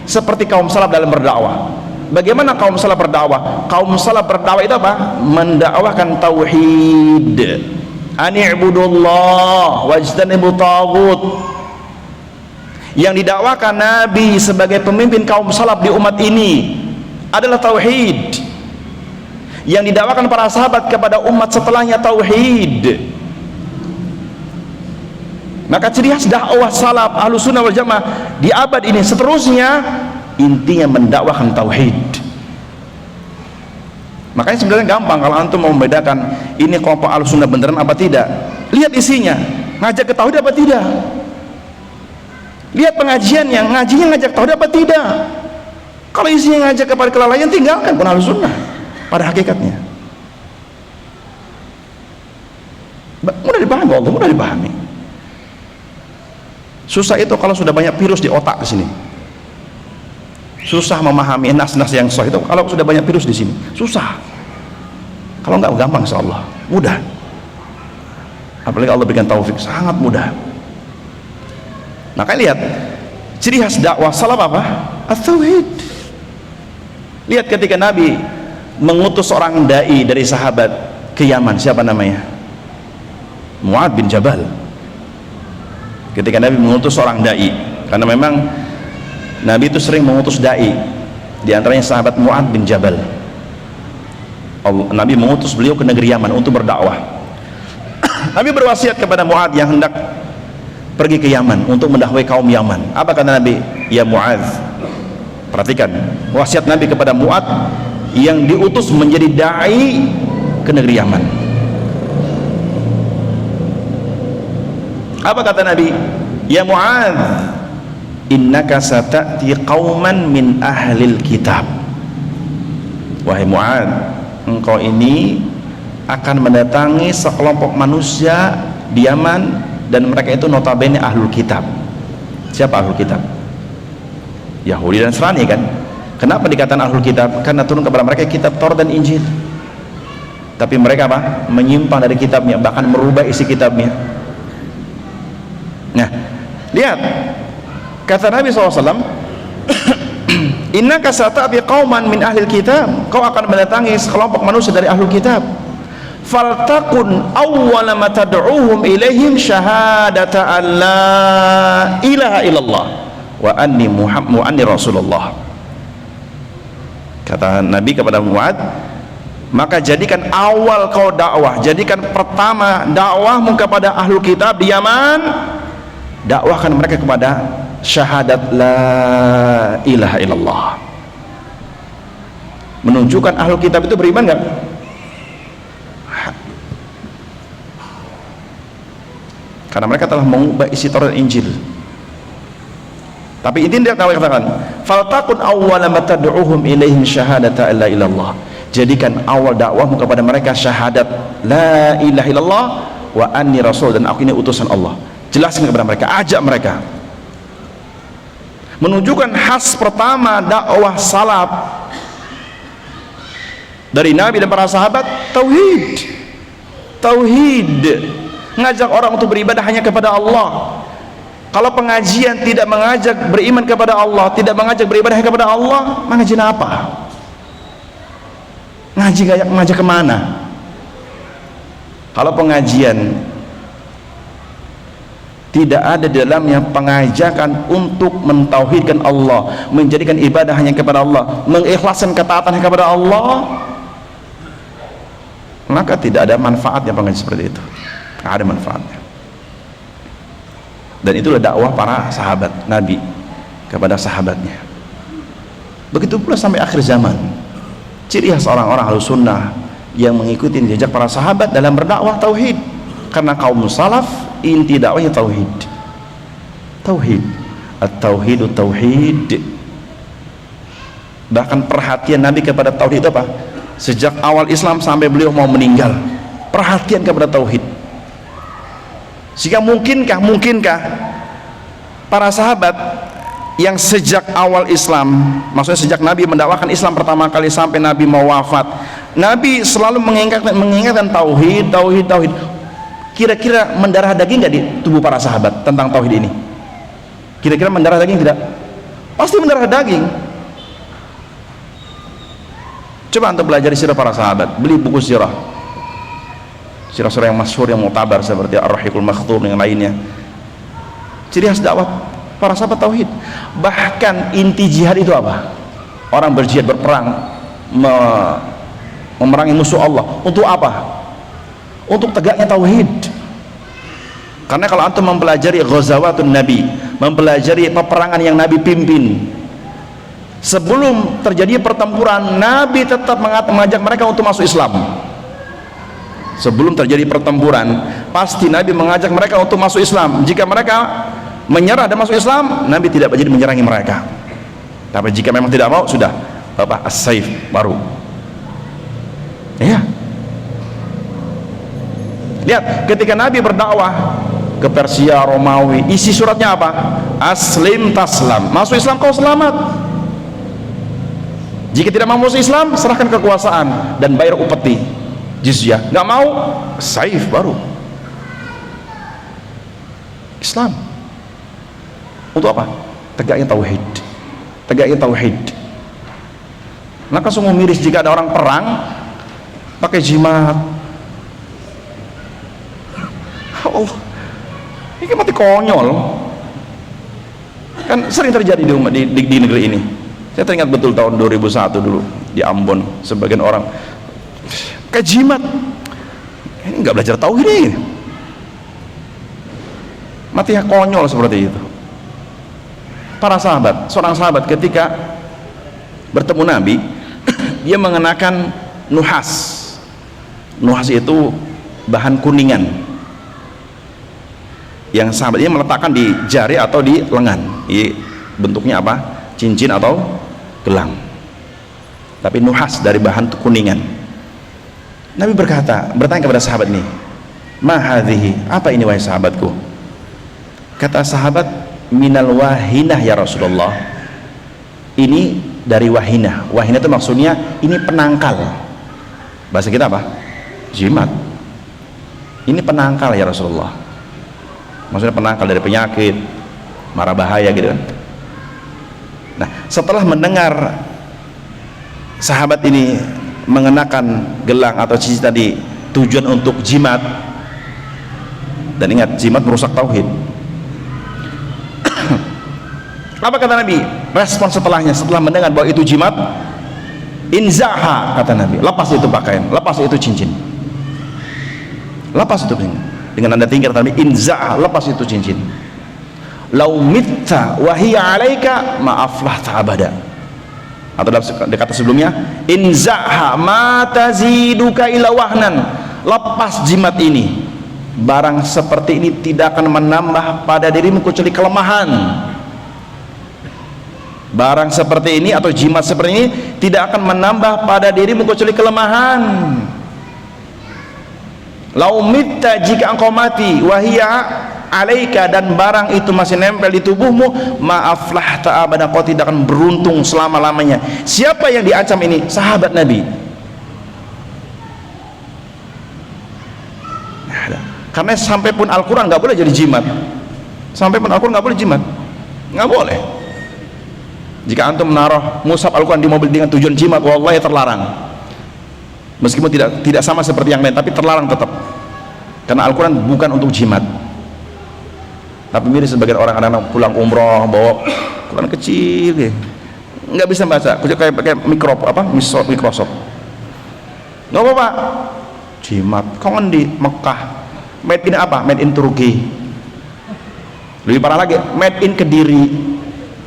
seperti kaum salaf dalam berdakwah. Bagaimana kaum salaf berdakwah? Kaum salaf berdakwah itu apa? Mendakwahkan tauhid. Ani'budullah wajtanibut taghut. Yang didakwakan Nabi sebagai pemimpin kaum salaf di umat ini adalah tauhid. Yang didakwakan para sahabat kepada umat setelahnya tauhid. Maka ciri khas dakwah salaf Ahlus Sunnah wal Jamaah di abad ini seterusnya intinya mendakwahkan tauhid. Makanya sebenarnya gampang kalau antum mau membedakan ini kelompok Ahlus Sunnah beneran apa tidak. lihat isinya, ngajak ke tauhid apa tidak. Lihat pengajiannya, ngajinya ngajak tauhid apa tidak. Kalau isinya ngajak kepada kelalaian, tinggalkan, pun Ahlus Sunnah pada hakikatnya. Mudah dipahami, Allah mudah dipahami. Susah itu kalau sudah banyak virus di otak di sini. Susah memahami nas-nas yang sahih itu kalau sudah banyak virus di sini. Susah. Kalau enggak gampang, insyaallah mudah. Apalagi Allah berikan taufik, sangat mudah. Maka lihat ciri khas dakwah salaf apa? At-tauhid. Lihat ketika Nabi mengutus seorang dai dari sahabat ke Yaman, siapa namanya? Mu'ad bin Jabal. Ketika Nabi mengutus seorang dai, karena memang Nabi itu sering mengutus dai, di antaranya sahabat Mu'ad bin Jabal. Nabi mengutus beliau ke negeri Yaman untuk berdakwah. Nabi berwasiat kepada Mu'ad yang hendak pergi ke Yaman untuk mendakwai kaum Yaman. Apa kata Nabi? Ya Mu'ad, perhatikan wasiat Nabi kepada Mu'ad yang diutus menjadi dai ke negeri Yaman. Apa kata Nabi? Ya Mu'ad, innaka sata'ti qauman min ahlil kitab. Wahai Mu'ad, engkau ini akan mendatangi sekelompok manusia di Yaman dan mereka itu notabene ahlul kitab. Siapa ahlul kitab? Yahudi dan Nasrani kan. Kenapa dikatakan ahlul kitab? Karena turun kepada mereka kitab Taurat dan Injil, tapi mereka apa? Menyimpang dari kitabnya, bahkan merubah isi kitabnya. Nah, lihat kata Nabi SAW, innaka sata'ti qauman min ahlil kitab, kau akan mendatangi sekelompok manusia dari ahlul kitab. Faltakun awwala ma tad'uhum ilaihim syahadata an la ilaha illallah wa anni Rasulullah. Kata Nabi kepada Mu'ad, maka jadikan awal kau dakwah, jadikan pertama dakwahmu kepada ahlul kitab di Yaman, dakwahkan mereka kepada syahadat la ilaha illallah. Menunjukkan ahlul kitab itu beriman enggak? Karena mereka telah mengubah isi Taurat dan Injil. Tapi intinya dia katakan, faltakun awwala ma tad'uhum ilaihim syahadata la ilallah. Jadikan awal dakwahmu kepada mereka syahadat la ilaha illallah wa anni rasul, dan aku ini utusan Allah. Jelaskan kepada mereka, ajak mereka. Menunjukkan khas pertama dakwah salaf dari Nabi dan para sahabat, tauhid. Tauhid, ngajak orang untuk beribadah hanya kepada Allah. Kalau pengajian tidak mengajak beriman kepada Allah, tidak mengajak beribadah kepada Allah, mengaji apa? Ngaji ngajak kemana? Kalau pengajian tidak ada di dalamnya pengajakan untuk mentauhidkan Allah, menjadikan ibadah hanya kepada Allah, mengikhlaskan ketaatan kepada Allah, maka tidak ada manfaatnya pengajian seperti itu. Tidak ada manfaatnya. Dan itulah dakwah para sahabat Nabi kepada sahabatnya. Begitu pula sampai akhir zaman. Ciri khas orang-orang Ahlus Sunnah yang mengikuti jejak para sahabat dalam berdakwah tauhid. Karena kaum salaf inti dakwahnya tauhid. Tauhid. At-tauhidu tauhid. Bahkan perhatian Nabi kepada tauhid itu apa? Sejak awal Islam sampai beliau mau meninggal, perhatian kepada tauhid. Sehingga mungkinkah para sahabat yang sejak awal Islam, maksudnya sejak Nabi mendakwakan Islam pertama kali sampai Nabi mau wafat, Nabi selalu mengingatkan tauhid. Kira-kira mendarah daging nggak di tubuh para sahabat tentang tauhid ini? Kira-kira mendarah daging tidak? Pasti mendarah daging. Coba untuk belajar sirah para sahabat, beli buku sirah yang masyhur, yang mutabar seperti Ar-Rahiqul Makhtum yang lainnya. Ciri khas dakwah para sahabat tauhid. Bahkan inti jihad itu apa? Orang berjihad, berperang, memerangi musuh Allah. Untuk apa? Untuk tegaknya tauhid. Karena kalau antum mempelajari ghazawatun Nabi, mempelajari peperangan yang Nabi pimpin, sebelum terjadi pertempuran, Nabi tetap mengajak mereka untuk masuk Islam. sebelum terjadi pertempuran, pasti Nabi mengajak mereka untuk masuk Islam. Jika mereka menyerah dan masuk Islam, Nabi tidak jadi menyerangi mereka. Tapi jika memang tidak mau, sudah apa, as-saif baru. Ya. Lihat, ketika Nabi berdakwah ke Persia, Romawi, isi suratnya apa? Aslim taslam, masuk Islam kau selamat. Jika tidak mau masuk Islam, serahkan kekuasaan dan bayar upeti, jizyah. Nggak mau, saif baru. Islam untuk apa? Tegaknya tauhid, tegaknya tauhid. Maka sungguh miris jika ada orang perang pakai jimat. Allah, ini mati konyol. Kan sering terjadi di negeri ini. Saya teringat betul tahun 2001 dulu di Ambon, sebagian orang kayak jimat. Ini nggak belajar tauhid ini. Mati konyol seperti itu. Para sahabat, seorang sahabat ketika bertemu Nabi, dia mengenakan nuhas. Nuhas itu bahan kuningan yang sahabat ini meletakkan di jari atau di lengan. Ini bentuknya apa? Cincin atau gelang, tapi nuhas dari bahan kuningan. Nabi bertanya kepada sahabat ini, ma hadhihi, apa ini wahai sahabatku? Kata sahabat, minal wahinah ya Rasulullah. Ini dari wahinah. Wahinah itu maksudnya ini penangkal. Bahasa kita apa? Jimat. Ini penangkal ya Rasulullah. Maksudnya penangkal dari penyakit, mara bahaya gitu kan. Nah, setelah mendengar sahabat ini mengenakan gelang atau cincin tadi tujuan untuk jimat, dan ingat jimat merusak tauhid. Apa kata Nabi? Respon setelahnya, setelah mendengar bahwa itu jimat, inzaha, kata Nabi, lepas itu pakaian, lepas itu cincin, lepas itu cincin. Dengan nada tinggi kata Nabi, inzaha, lepas itu cincin. Lau mitta wahiya alaika ma'aflah ta'abada. Atau dalam kata sebelumnya, inzaha ma taziduka ila wahnan, lepas jimat ini, barang seperti ini tidak akan menambah pada dirimu kecuali kelemahan. Barang seperti ini atau jimat seperti ini tidak akan menambah pada dirimu kecuali kelemahan. Lau mitta, jika engkau mati, wahia alaika, dan barang itu masih nempel di tubuhmu, maaflah ta'abada, kau tidak akan beruntung selama-lamanya. Siapa yang diancam ini? Sahabat Nabi. Karena sampai pun Al-Quran nggak boleh jadi jimat. Sampai pun Al-Quran nggak boleh jimat, nggak boleh. Jika antum menaruh mushaf Al-Quran di mobil dengan tujuan jimat, wallahi terlarang. Meskipun tidak sama seperti yang lain, tapi terlarang tetap. Karena Al-Quran bukan untuk jimat. Tapi mirip sebagian orang kadang pulang umroh bawa Quran kecil, ya, nggak bisa baca, kayak pakai Microsoft. Nggak apa-apa. Jimat. Kau di Mekah, made in apa? Made in Turki. Lebih parah lagi, made in Kediri.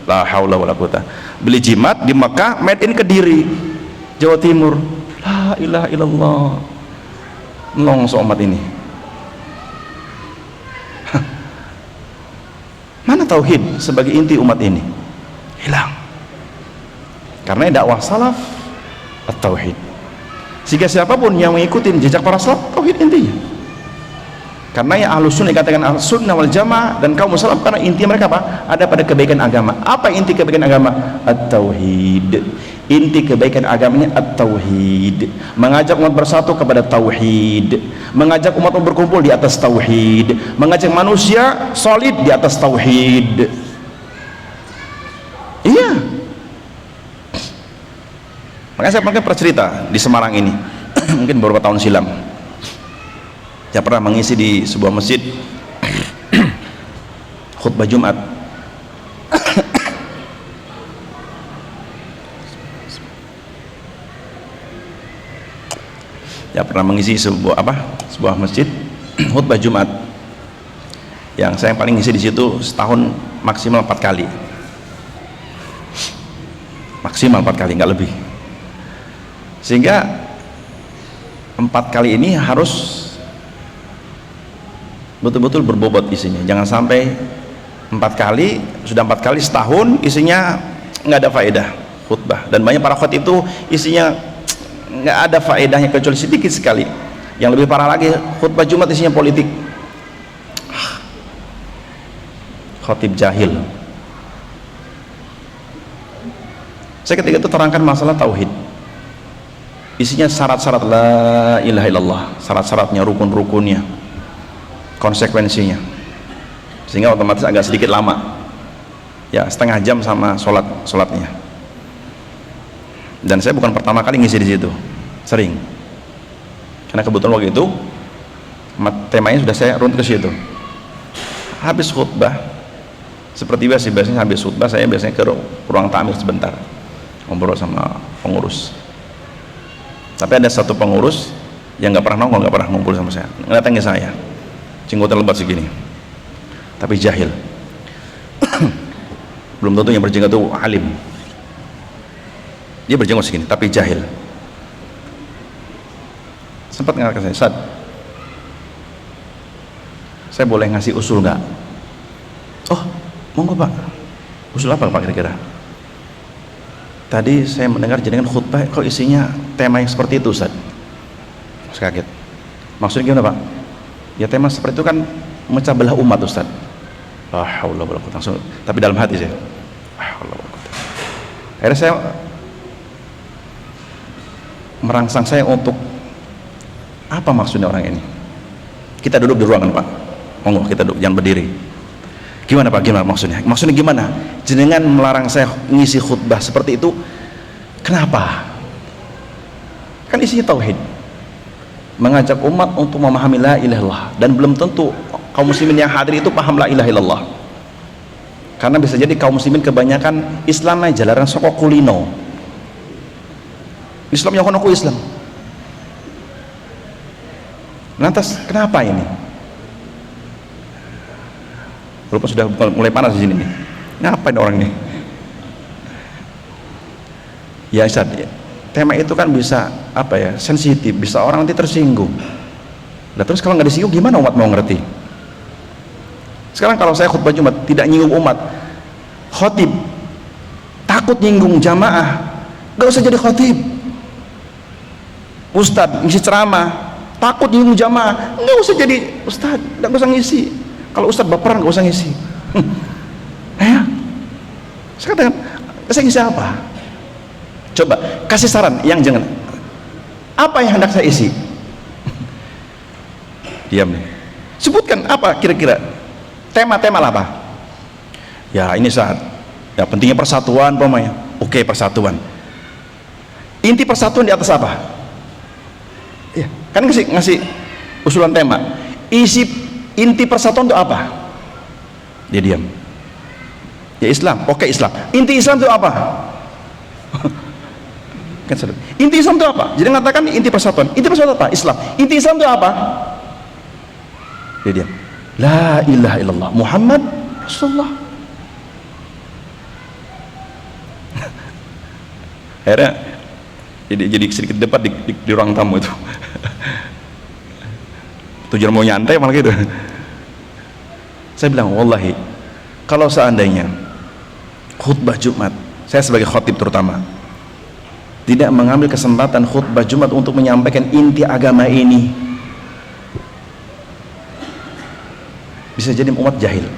La haula wala quwata. Beli jimat di Mekah, made in Kediri, Jawa Timur. La ilaha illallah. Nongso umat ini. Mana tauhid sebagai inti umat ini? Hilang. Karena dakwah salaf at-tauhid. Sehingga siapapun yang mengikuti jejak para salaf, tauhid intinya. Karena yang ahlus sunnah dikatakan ahlus sunnah wal jamaah dan kaum salaf, karena inti mereka apa? Ada pada kebaikan agama. Apa inti kebaikan agama? At-tauhid. Inti kebaikan agamanya at-tauhid. Mengajak umat bersatu kepada tauhid, mengajak umat berkumpul di atas tauhid, mengajak manusia solid di atas tauhid. Iya. Makanya saya pernah bercerita di Semarang ini mungkin beberapa tahun silam. Saya pernah mengisi di sebuah masjid khutbah Jumat. Saya pernah mengisi sebuah masjid khutbah Jumat. Yang saya paling ngisi di situ setahun maksimal 4 kali. Maksimal 4 kali, nggak lebih. Sehingga 4 kali ini harus betul-betul berbobot isinya. Jangan sampai 4 kali, sudah 4 kali setahun isinya nggak ada faedah khutbah. Dan banyak para khotib itu isinya nggak ada faedahnya kecuali sedikit sekali. Yang lebih parah lagi, khutbah Jumat isinya politik. Khotib jahil. Saya ketika itu terangkan masalah tauhid, isinya syarat-syarat la ilaha illallah, syarat-syaratnya, rukun-rukunnya, konsekuensinya, sehingga otomatis agak sedikit lama ya, setengah jam sama sholatnya. Dan saya bukan pertama kali ngisi di situ, sering, karena kebetulan waktu itu temanya sudah saya run ke situ. Habis khutbah seperti biasanya habis khutbah saya biasanya ke ruang tamu sebentar ngobrol sama pengurus. Tapi ada satu pengurus yang nggak pernah nongol, nggak pernah ngumpul sama saya, ngeliatin saya, jenggotan lebat segini, tapi jahil. Belum tentu yang berjenggot itu alim. Dia berjenggot segini, tapi jahil. Sempat ngatakan saya, Sad, saya boleh ngasih usul nggak? Oh, monggo Pak. Usul apa Pak kira-kira? Tadi saya mendengar jenengan khutbah kok isinya tema yang seperti itu, Ustaz. Saya kaget. Maksudnya gimana Pak? Ya tema seperti itu kan memecah belah umat, Ustaz. La haula wala quwwata illa billah. Tapi dalam hati saya, la haula wala quwwata. Akhirnya saya merangsang saya untuk apa maksudnya orang ini. Kita duduk di ruangan Pak. Monggo kita duduk, jangan berdiri. Gimana Pak? Gimana maksudnya? Maksudnya gimana? Jenengan melarang saya ngisi khutbah seperti itu. Kenapa? Kan isinya tauhid. Mengajak umat untuk memahami la ilaha illallah, dan belum tentu kaum muslimin yang hadir itu paham la ilaha illallah. Karena bisa jadi kaum muslimin kebanyakan Islam aja larang soko kulino. Islam yang kono ku Islam. Lantas kenapa ini? Walaupun sudah mulai panas di sini nih. Ngapain orang ini? Ya Ustaz, tema itu kan bisa apa ya, sensitif, bisa orang nanti tersinggung. Nah terus kalau nggak disinggung gimana umat mau ngerti? Sekarang kalau saya khutbah Jumat tidak nyinggung umat, khotib takut nyinggung jamaah, nggak usah jadi khotib. Ustadz ngisi ceramah takut nyinggung jamaah, nggak usah jadi ustadz, nggak usah ngisi. Kalau ustadz baperan nggak usah ngisi. Ya, saya katakan, saya ngisi apa? Coba kasih saran yang jangan. Apa yang hendak saya isi? Diam nih. Sebutkan apa kira-kira tema-tema apa? Ya ini saat ya pentingnya persatuan pokoknya. Oke, persatuan. Inti persatuan di atas apa? Ya, kan ngasih usulan tema. Isi inti persatuan itu apa? Dia diam. Ya Islam. Oke, Islam. Inti Islam itu apa? Kan inti Islam itu apa? Jadi mengatakan inti persatuan. Inti persatuan apa? Islam. Inti Islam itu apa? Dia diam. La ilaha illallah Muhammad Rasulullah. Akhirnya jadi sedikit debat di ruang tamu itu. Tujuan mau nyantai malah gitu. Saya bilang wallahi, kalau seandainya khutbah Jumat, saya sebagai khotib terutama tidak mengambil kesempatan khutbah Jumat untuk menyampaikan inti agama ini, bisa jadi umat jahil.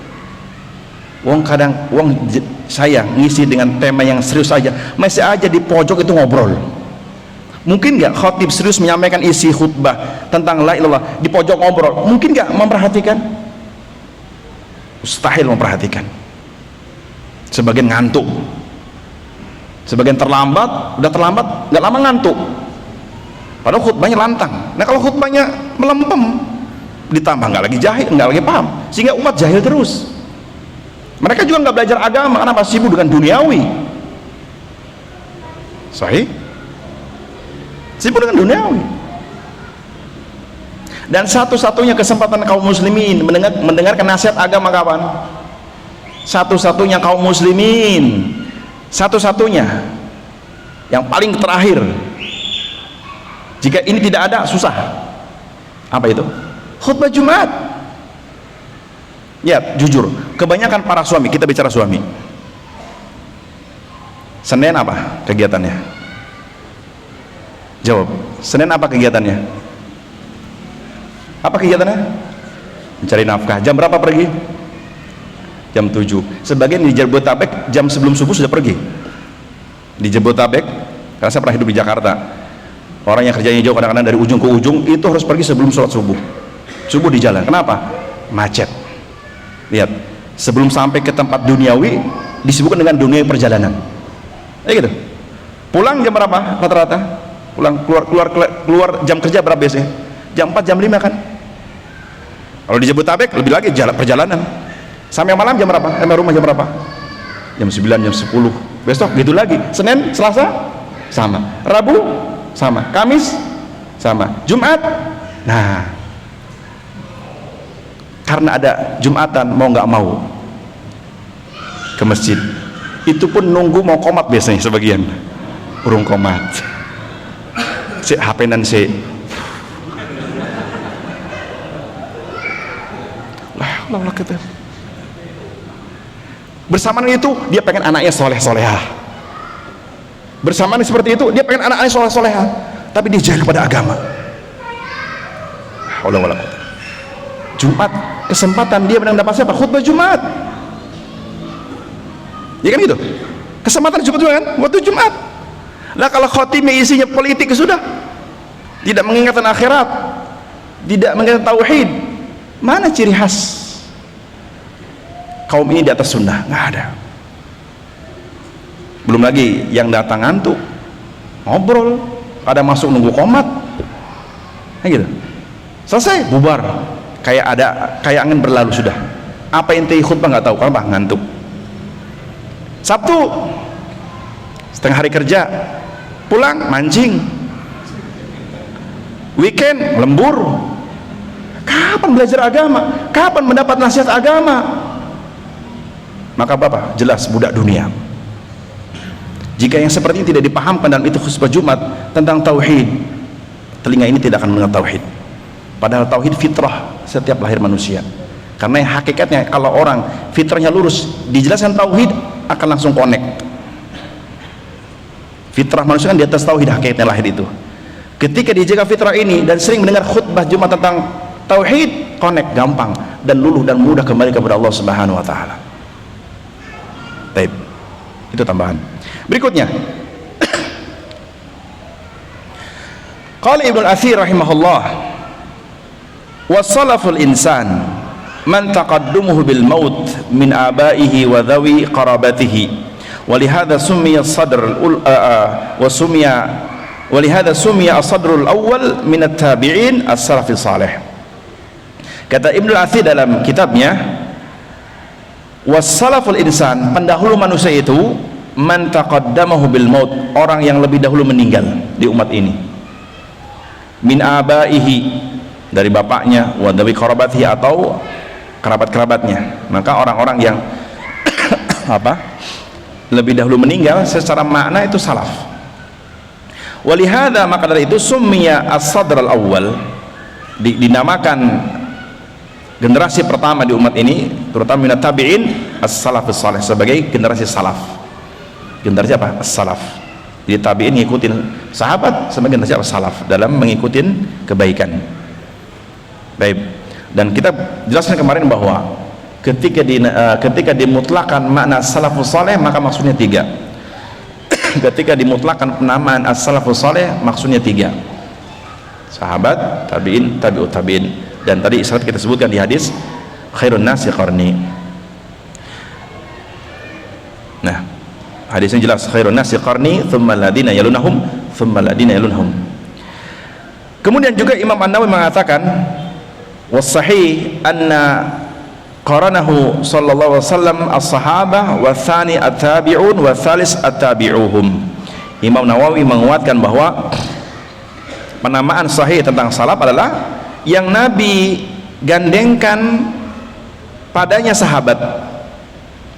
Saya ngisi dengan tema yang serius aja, masih aja di pojok itu ngobrol. Mungkin nggak khotib serius menyampaikan isi khutbah tentang la ilallah di pojok ngobrol? Mungkin nggak memperhatikan? Mustahil memperhatikan. Sebagian ngantuk, sebagian terlambat, udah terlambat nggak lama ngantuk. Padahal khutbahnya lantang. Nah kalau khutbahnya melempem, ditambah nggak lagi jahil, nggak lagi paham, sehingga umat jahil terus. Mereka juga nggak belajar agama karena masih sibuk dengan duniawi. Sahih? Sibuk dengan duniawi. Dan satu-satunya kesempatan kaum muslimin mendengarkan nasihat agama kapan? Satu-satunya kaum muslimin, satu-satunya yang paling terakhir Jika ini tidak ada, susah. Apa itu? Khutbah Jumat. Ya, jujur, kebanyakan para suami, kita bicara suami, Senin apa kegiatannya? Jawab. Senin apa kegiatannya? Apa kegiatannya? Mencari nafkah. Jam berapa pergi? Jam 7. Sebagian di Jabodetabek jam sebelum subuh sudah pergi. Di Jabodetabek, karena saya pernah hidup di Jakarta, orang yang kerjanya jauh kadang-kadang dari ujung ke ujung itu harus pergi sebelum sholat subuh. Subuh di jalan. Kenapa? Macet. Lihat, sebelum sampai ke tempat duniawi disibukkan dengan dunia perjalanan. Gitu. Pulang jam berapa rata-rata? Pulang keluar jam kerja berapa biasanya? Jam 4, jam 5 kan? Kalau di Jabodetabek lebih lagi perjalanan. Sampai malam jam berapa? Sampai rumah jam berapa? Jam 9, jam 10. Besok gitu lagi. Senin, Selasa sama. Rabu sama. Kamis sama. Jumat. Nah, karena ada Jumatan mau nggak mau ke masjid, itu pun nunggu mau komat biasanya sebagian. Urung komat. Si HP nan si. Lah kita. Bersamaan itu dia pengen anaknya soleh-solehah. Bersamaan seperti itu dia pengen anaknya soleh-solehah, tapi dia jaga kepada agama. Allah. Jumat kesempatan dia menang dapat siapa? Khutbah Jumat. Ya kan gitu. Kesempatan Jumat juga kan? Waktu Jumat. Lah kalau khotimnya isinya politik sudah, tidak mengingatkan akhirat, tidak mengingatkan tauhid, mana ciri khas kaum ini di atas sunnah? Nggak ada. Belum lagi yang datang ngantuk, ngobrol, ada masuk nunggu komat, gitu. Selesai bubar, kayak angin berlalu sudah. Apa inti khutbah nggak tahu, kenapa? Ngantuk. Sabtu setengah hari kerja, pulang mancing, weekend lembur. Kapan belajar agama? Kapan mendapat nasihat agama? Maka Bapak jelas budak dunia. Jika yang seperti ini tidak dipahamkan dalam itu khutbah Jumat tentang tauhid, telinga ini tidak akan mendengar tauhid. Padahal tauhid fitrah setiap lahir manusia. Karena yang hakikatnya kalau orang fitrahnya lurus, dijelaskan tauhid akan langsung connect. Fitrah manusia kan di atas tauhid, hakikatnya lahir itu. Ketika dijaga fitrah ini dan sering mendengar khutbah Jumat tentang tauhid, connect gampang dan luluh dan mudah kembali kepada Allah Subhanahu wa taala. Baik, itu tambahan. Berikutnya, qala Ibnu Al-Athir rahimahullah, wassalaful insan man taqaddumuhu bil maut min abaihi wa dhawi qarabatihi, walihada sumiya sadr wa sumiya as-sadrul awwal min at-tabi'in as-salafis salih. Kata Ibnu Al-Athir dalam kitabnya, wassalaful insan, pendahulu manusia itu, man taqaddamahu bil maut, orang yang lebih dahulu meninggal di umat ini, min abaihi, dari bapaknya, wa dawi qarabatihi, atau kerabat-kerabatnya. Maka orang-orang yang lebih dahulu meninggal secara makna itu salaf. Walihada, maka dari itu summiya as-sadr al-awwal, dinamakan generasi pertama di umat ini, terutama minat tabi'in, as-salafus salih, sebagai generasi salaf. Generasi apa? As-salaf. Jadi tabi'in ngikutin sahabat sebagai generasi as-salaf dalam mengikuti kebaikan. Baik. Dan kita jelaskan kemarin bahwa ketika dimutlakan makna salafus salih, maka maksudnya 3. Ketika dimutlakan penamaan as-salafus salih, maksudnya 3. Sahabat, tabi'in, tabi'ut tabi'in. Dan tadi isyarat kita sebutkan di hadis khairun nasi qarni. Nah, hadisnya jelas, khairun nasi qarni thumma alladhina yalunhum thumma alladhina yalunhum. Kemudian juga Imam An-Nawawi mengatakan, was-sahih anna qaranahu sallallahu alaihi wasallam as-sahabah wa tsani at-tabi'un wa tsalis at-tabi'uhum. Imam Nawawi menguatkan bahwa penamaan sahih tentang salaf adalah yang Nabi gandengkan padanya sahabat,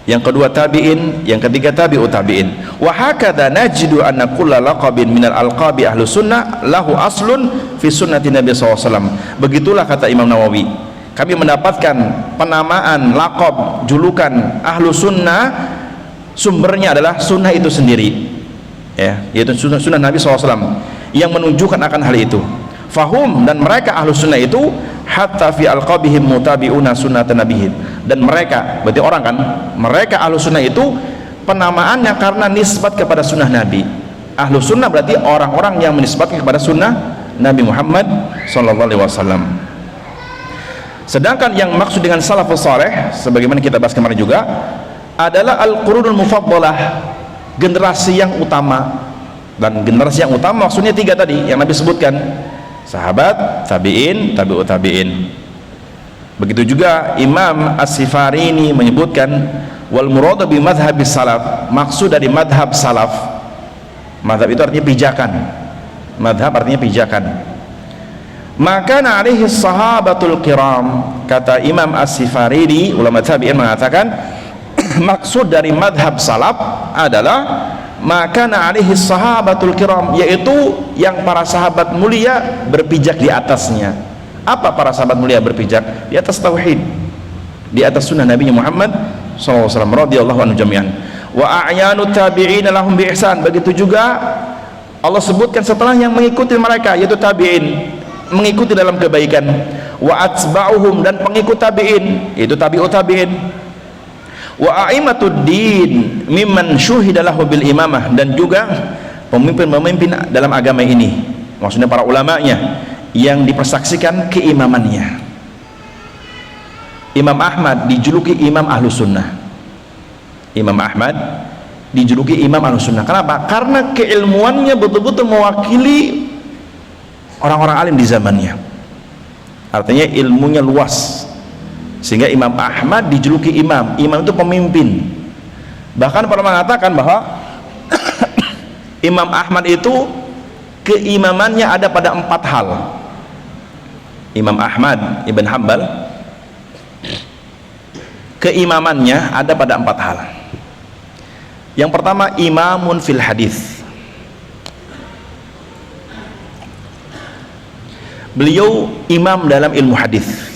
yang kedua tabi'in, yang ketiga tabi'ut tabi'in. Wa hakadha najidu anna kulla laqabin minal alqabi ahlu sunnah lahu aslun fi sunnati Nabi SAW. Begitulah kata Imam Nawawi, kami mendapatkan penamaan laqab julukan ahlu sunnah sumbernya adalah sunnah itu sendiri, ya, yaitu sunnah Nabi SAW yang menunjukkan akan hal itu. Fahum, dan mereka ahlu sunnah itu hatta fi alqabihim mutabi'una sunnatan nabihim, dan mereka berarti orang kan, mereka ahlu sunnah itu penamaannya karena nisbat kepada sunnah Nabi. Ahlu sunnah berarti orang-orang yang menisbatkan kepada sunnah Nabi Muhammad SAW. Sedangkan yang maksud dengan salafus saleh, sebagaimana kita bahas kemarin juga, adalah al-qurunul mufaddalah, generasi yang utama. Dan generasi yang utama maksudnya tiga tadi yang Nabi sebutkan, sahabat, tabi'in, tabi'ut tabi'in. Begitu juga Imam As-Sifarini menyebutkan wal muradu bi madhhabis salaf, maksud dari madhab salaf, madhab itu artinya pijakan, madhab artinya pijakan. Maka alaihi sahabatul kiram, kata Imam As-Sifarini, ulama tabi'in mengatakan maksud dari madhab salaf adalah maka alaihi sahabatul kiram, yaitu yang para sahabat mulia berpijak di atasnya. Apa para sahabat mulia berpijak? Di atas tauhid, di atas sunnah Nabi Muhammad SAW radhiyallahu anhu jami'an. Wa a'yanu tabi'in lahum bi ihsan. Begitu juga Allah sebutkan setelah yang mengikuti mereka, yaitu tabi'in, mengikuti dalam kebaikan. Wa atba'uhum, dan pengikut tabi'in, yaitu tabi'ut tabi'in. Wa a'immatud din mimman syuhida lahu bil imamah, dan juga pemimpin-pemimpin dalam agama ini, maksudnya para ulamanya yang dipersaksikan keimamannya. Imam Ahmad dijuluki imam ahlu sunnah. Imam Ahmad dijuluki imam ahlu sunnah. Kenapa? Karena keilmuannya betul-betul mewakili orang-orang alim di zamannya, artinya ilmunya luas, sehingga Imam Ahmad dijuluki imam. Imam itu pemimpin. Bahkan pernah mengatakan bahwa Imam Ahmad itu keimamannya ada pada 4 hal. Imam Ahmad Ibn Hanbal keimamannya ada pada 4 hal. Yang pertama, imamun fil hadis. Beliau imam dalam ilmu hadis.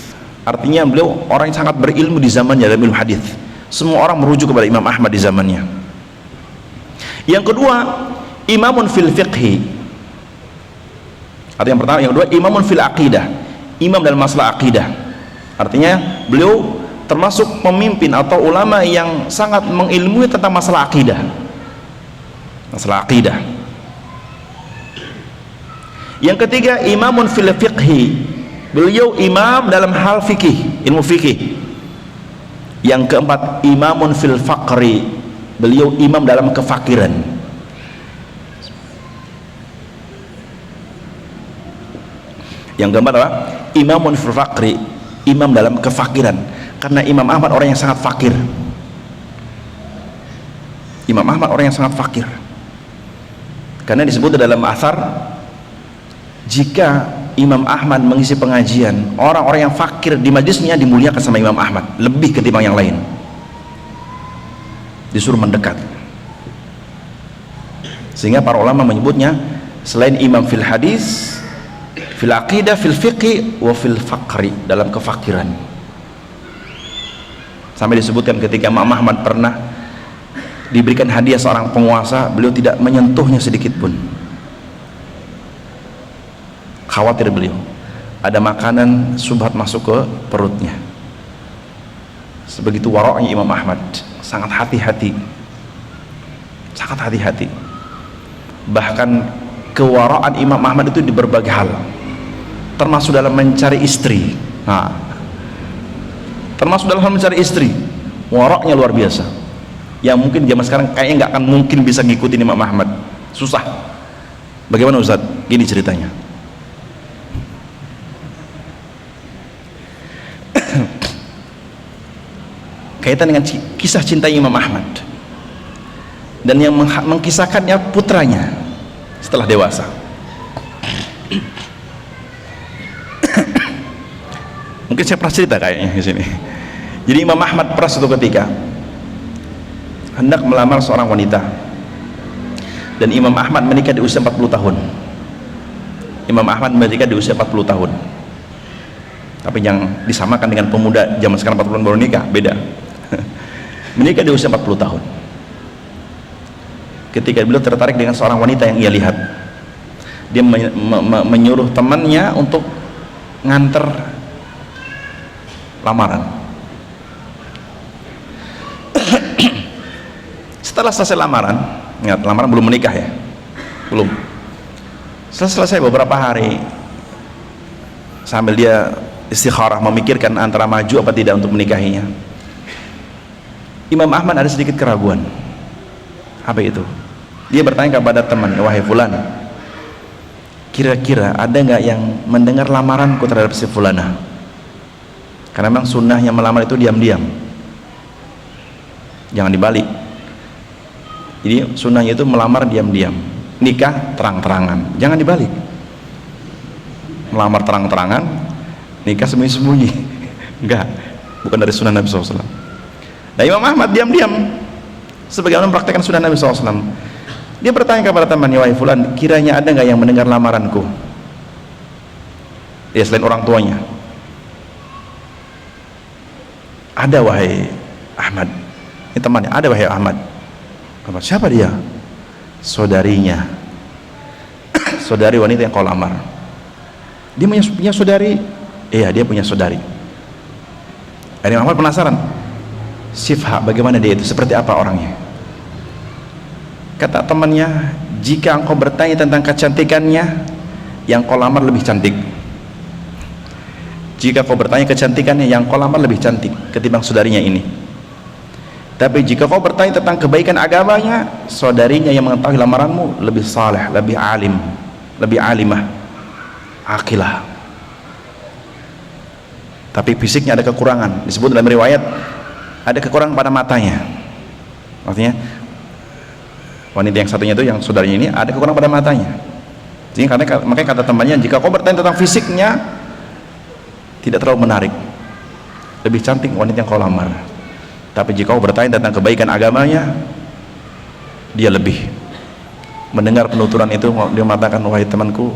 Artinya beliau orang yang sangat berilmu di zamannya dalam ilmu hadis. Semua orang merujuk kepada Imam Ahmad di zamannya. Yang kedua, imamun fil fiqhi. Artinya yang pertama, yang kedua, imamun fil aqidah, imam dalam masalah aqidah. Artinya beliau termasuk pemimpin atau ulama yang sangat mengilmui tentang masalah aqidah. Masalah aqidah. Yang ketiga, imamun fil fiqhi. Beliau imam dalam hal fikih, ilmu fikih. Yang keempat, imamun fil faqri. Beliau imam dalam kefakiran. Yang keempat apa? Imamun fil faqri, imam dalam kefakiran. Karena Imam Ahmad orang yang sangat fakir. Imam Ahmad orang yang sangat fakir. Karena disebut dalam athar, jika Imam Ahmad mengisi pengajian, orang-orang yang fakir di majlisnya dimuliakan sama Imam Ahmad lebih ketimbang yang lain, disuruh mendekat. Sehingga para ulama menyebutnya selain imam fil hadis, fil aqidah, fil fiqhi, wa fil faqri, dalam kefakiran. Sampai disebutkan ketika Imam Ahmad pernah diberikan hadiah seorang penguasa, beliau tidak menyentuhnya sedikit pun. Khawatir beliau ada makanan subhat masuk ke perutnya. Sebegitu waroknya Imam Ahmad, sangat hati-hati, sangat hati-hati. Bahkan kewaraan Imam Ahmad itu di berbagai hal, termasuk dalam mencari istri. Nah, termasuk dalam hal mencari istri, waroknya luar biasa, yang mungkin zaman sekarang kayaknya nggak akan mungkin bisa ngikutin Imam Ahmad, susah. Bagaimana Ustaz? Gini ceritanya. Kaitan dengan kisah cinta Imam Ahmad, dan yang mengkisahkannya putranya setelah dewasa. Mungkin saya pernah cerita kayaknya di sini. Jadi Imam Ahmad pernah suatu ketika hendak melamar seorang wanita, dan Imam Ahmad menikah di usia 40 tahun. Imam Ahmad menikah di usia 40 tahun. Tapi yang disamakan dengan pemuda zaman sekarang 40 tahun baru nikah, beda. Menikah di usia 40 tahun. Ketika beliau tertarik dengan seorang wanita yang ia lihat, dia menyuruh temannya untuk nganter lamaran. Setelah selesai lamaran, ingat lamaran belum menikah ya, belum. Setelah selesai beberapa hari, sambil dia istikharah memikirkan antara maju apa tidak untuk menikahinya, Imam Ahmad ada sedikit keraguan. Apa itu? Dia bertanya kepada teman, wahai fulan, kira-kira ada nggak yang mendengar lamaranku terhadap si fulana? Karena memang sunnahnya melamar itu diam-diam, jangan dibalik. Jadi sunnahnya itu melamar diam-diam, nikah terang-terangan, jangan dibalik. Melamar terang-terangan, nikah sembunyi-sembunyi. Enggak, bukan dari sunnah Nabi SAW. Nah, Imam Ahmad diam-diam sebagaimana mempraktekkan sunnah Nabi SAW. Dia bertanya kepada temannya, wahai fulan, kiranya ada nggak yang mendengar lamaranku? Ya, selain orang tuanya. Ada, wahai Ahmad. Ini temannya, ada, wahai Ahmad. Siapa dia? Saudarinya. Saudari wanita yang kau lamar. Dia punya saudari? Iya, dia punya saudari. Imam Ahmad penasaran, sifha, bagaimana dia itu, seperti apa orangnya? Kata temannya, jika engkau bertanya tentang kecantikannya, yang kau lamar lebih cantik. Jika kau bertanya kecantikannya, yang kau lamar lebih cantik ketimbang saudarinya ini. Tapi jika kau bertanya tentang kebaikan agamanya, saudarinya yang mengetahui lamaranmu lebih saleh, lebih alim, lebih alimah, aqilah. Tapi fisiknya ada kekurangan. Disebut dalam riwayat ada kekurangan pada matanya. Artinya wanita yang satunya itu, yang saudaranya ini, ada kekurangan pada matanya. Jadi makanya kata temannya, jika kau bertanya tentang fisiknya, tidak terlalu menarik, lebih cantik wanita yang kau lamar. Tapi jika kau bertanya tentang kebaikan agamanya, dia lebih. Mendengar penuturan itu, dia mengatakan, wahai temanku,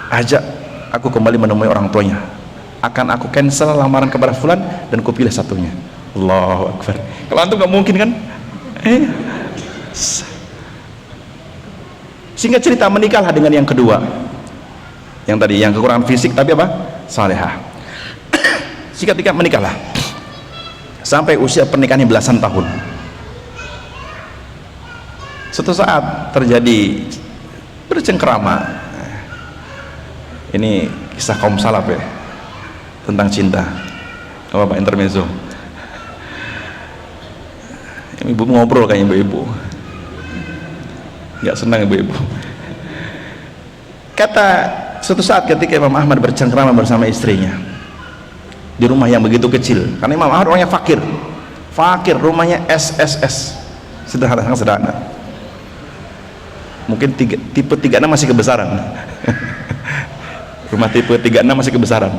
ajak aku kembali menemui orang tuanya, akan aku cancel lamaran kepada fulan dan ku pilih satunya. Allahu Akbar. Kalau antum nggak mungkin kan? Sehingga cerita, menikahlah dengan yang kedua, yang tadi yang kekurangan fisik tapi apa? Salehah. Sehingga ketika menikahlah sampai usia pernikahannya belasan tahun. Suatu saat terjadi bercengkerama. Ini kisah kaum salaf ya, tentang cinta. Apa intermezzo? Ibu ngobrol kayaknya, ibu-ibu nggak senang, ibu-ibu. Kata suatu saat ketika Imam Ahmad bercengkerama bersama istrinya di rumah yang begitu kecil, karena Imam Ahmad orangnya fakir, rumahnya SSS, sederhana, sangat sederhana. Mungkin tipe 36 masih kebesaran. Rumah tipe 36 masih kebesaran,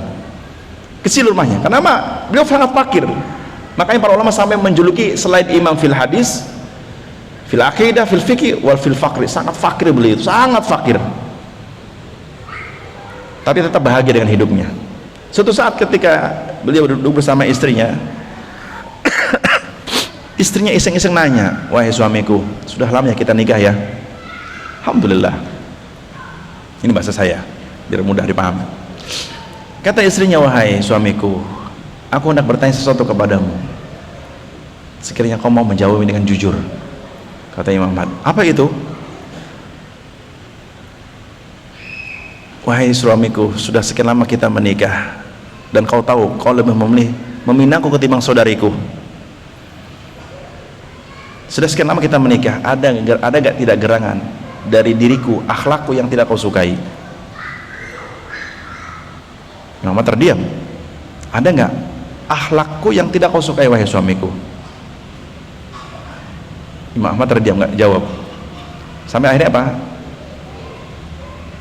kecil rumahnya. Kenapa? Beliau sangat fakir. Makanya para ulama sampai menjuluki selain imam fil hadis, fil aqidah, fil fikih, wal fil fakri. Sangat fakir beliau itu, sangat fakir. Tapi tetap bahagia dengan hidupnya. Suatu saat ketika beliau duduk bersama istrinya, istrinya iseng-iseng nanya, wahai suamiku, sudah lama ya kita nikah ya? Alhamdulillah. Ini bahasa saya biar mudah dipahami. Kata istrinya, wahai suamiku, aku hendak bertanya sesuatu kepadamu, sekiranya kau mau menjawab dengan jujur. Kata Imam Ahmad, apa itu? Wahai suamiku, sudah sekian lama kita menikah, dan kau tahu kau lebih memilih meminangku ketimbang saudariku. Sudah sekian lama kita menikah, ada gak tidak gerangan dari diriku, akhlakku yang tidak kau sukai? Imam Ahmad terdiam. Ada nggak akhlakku yang tidak kau sukai wahai suamiku? Imam Ahmad terdiam, nggak jawab. Sampai akhirnya apa?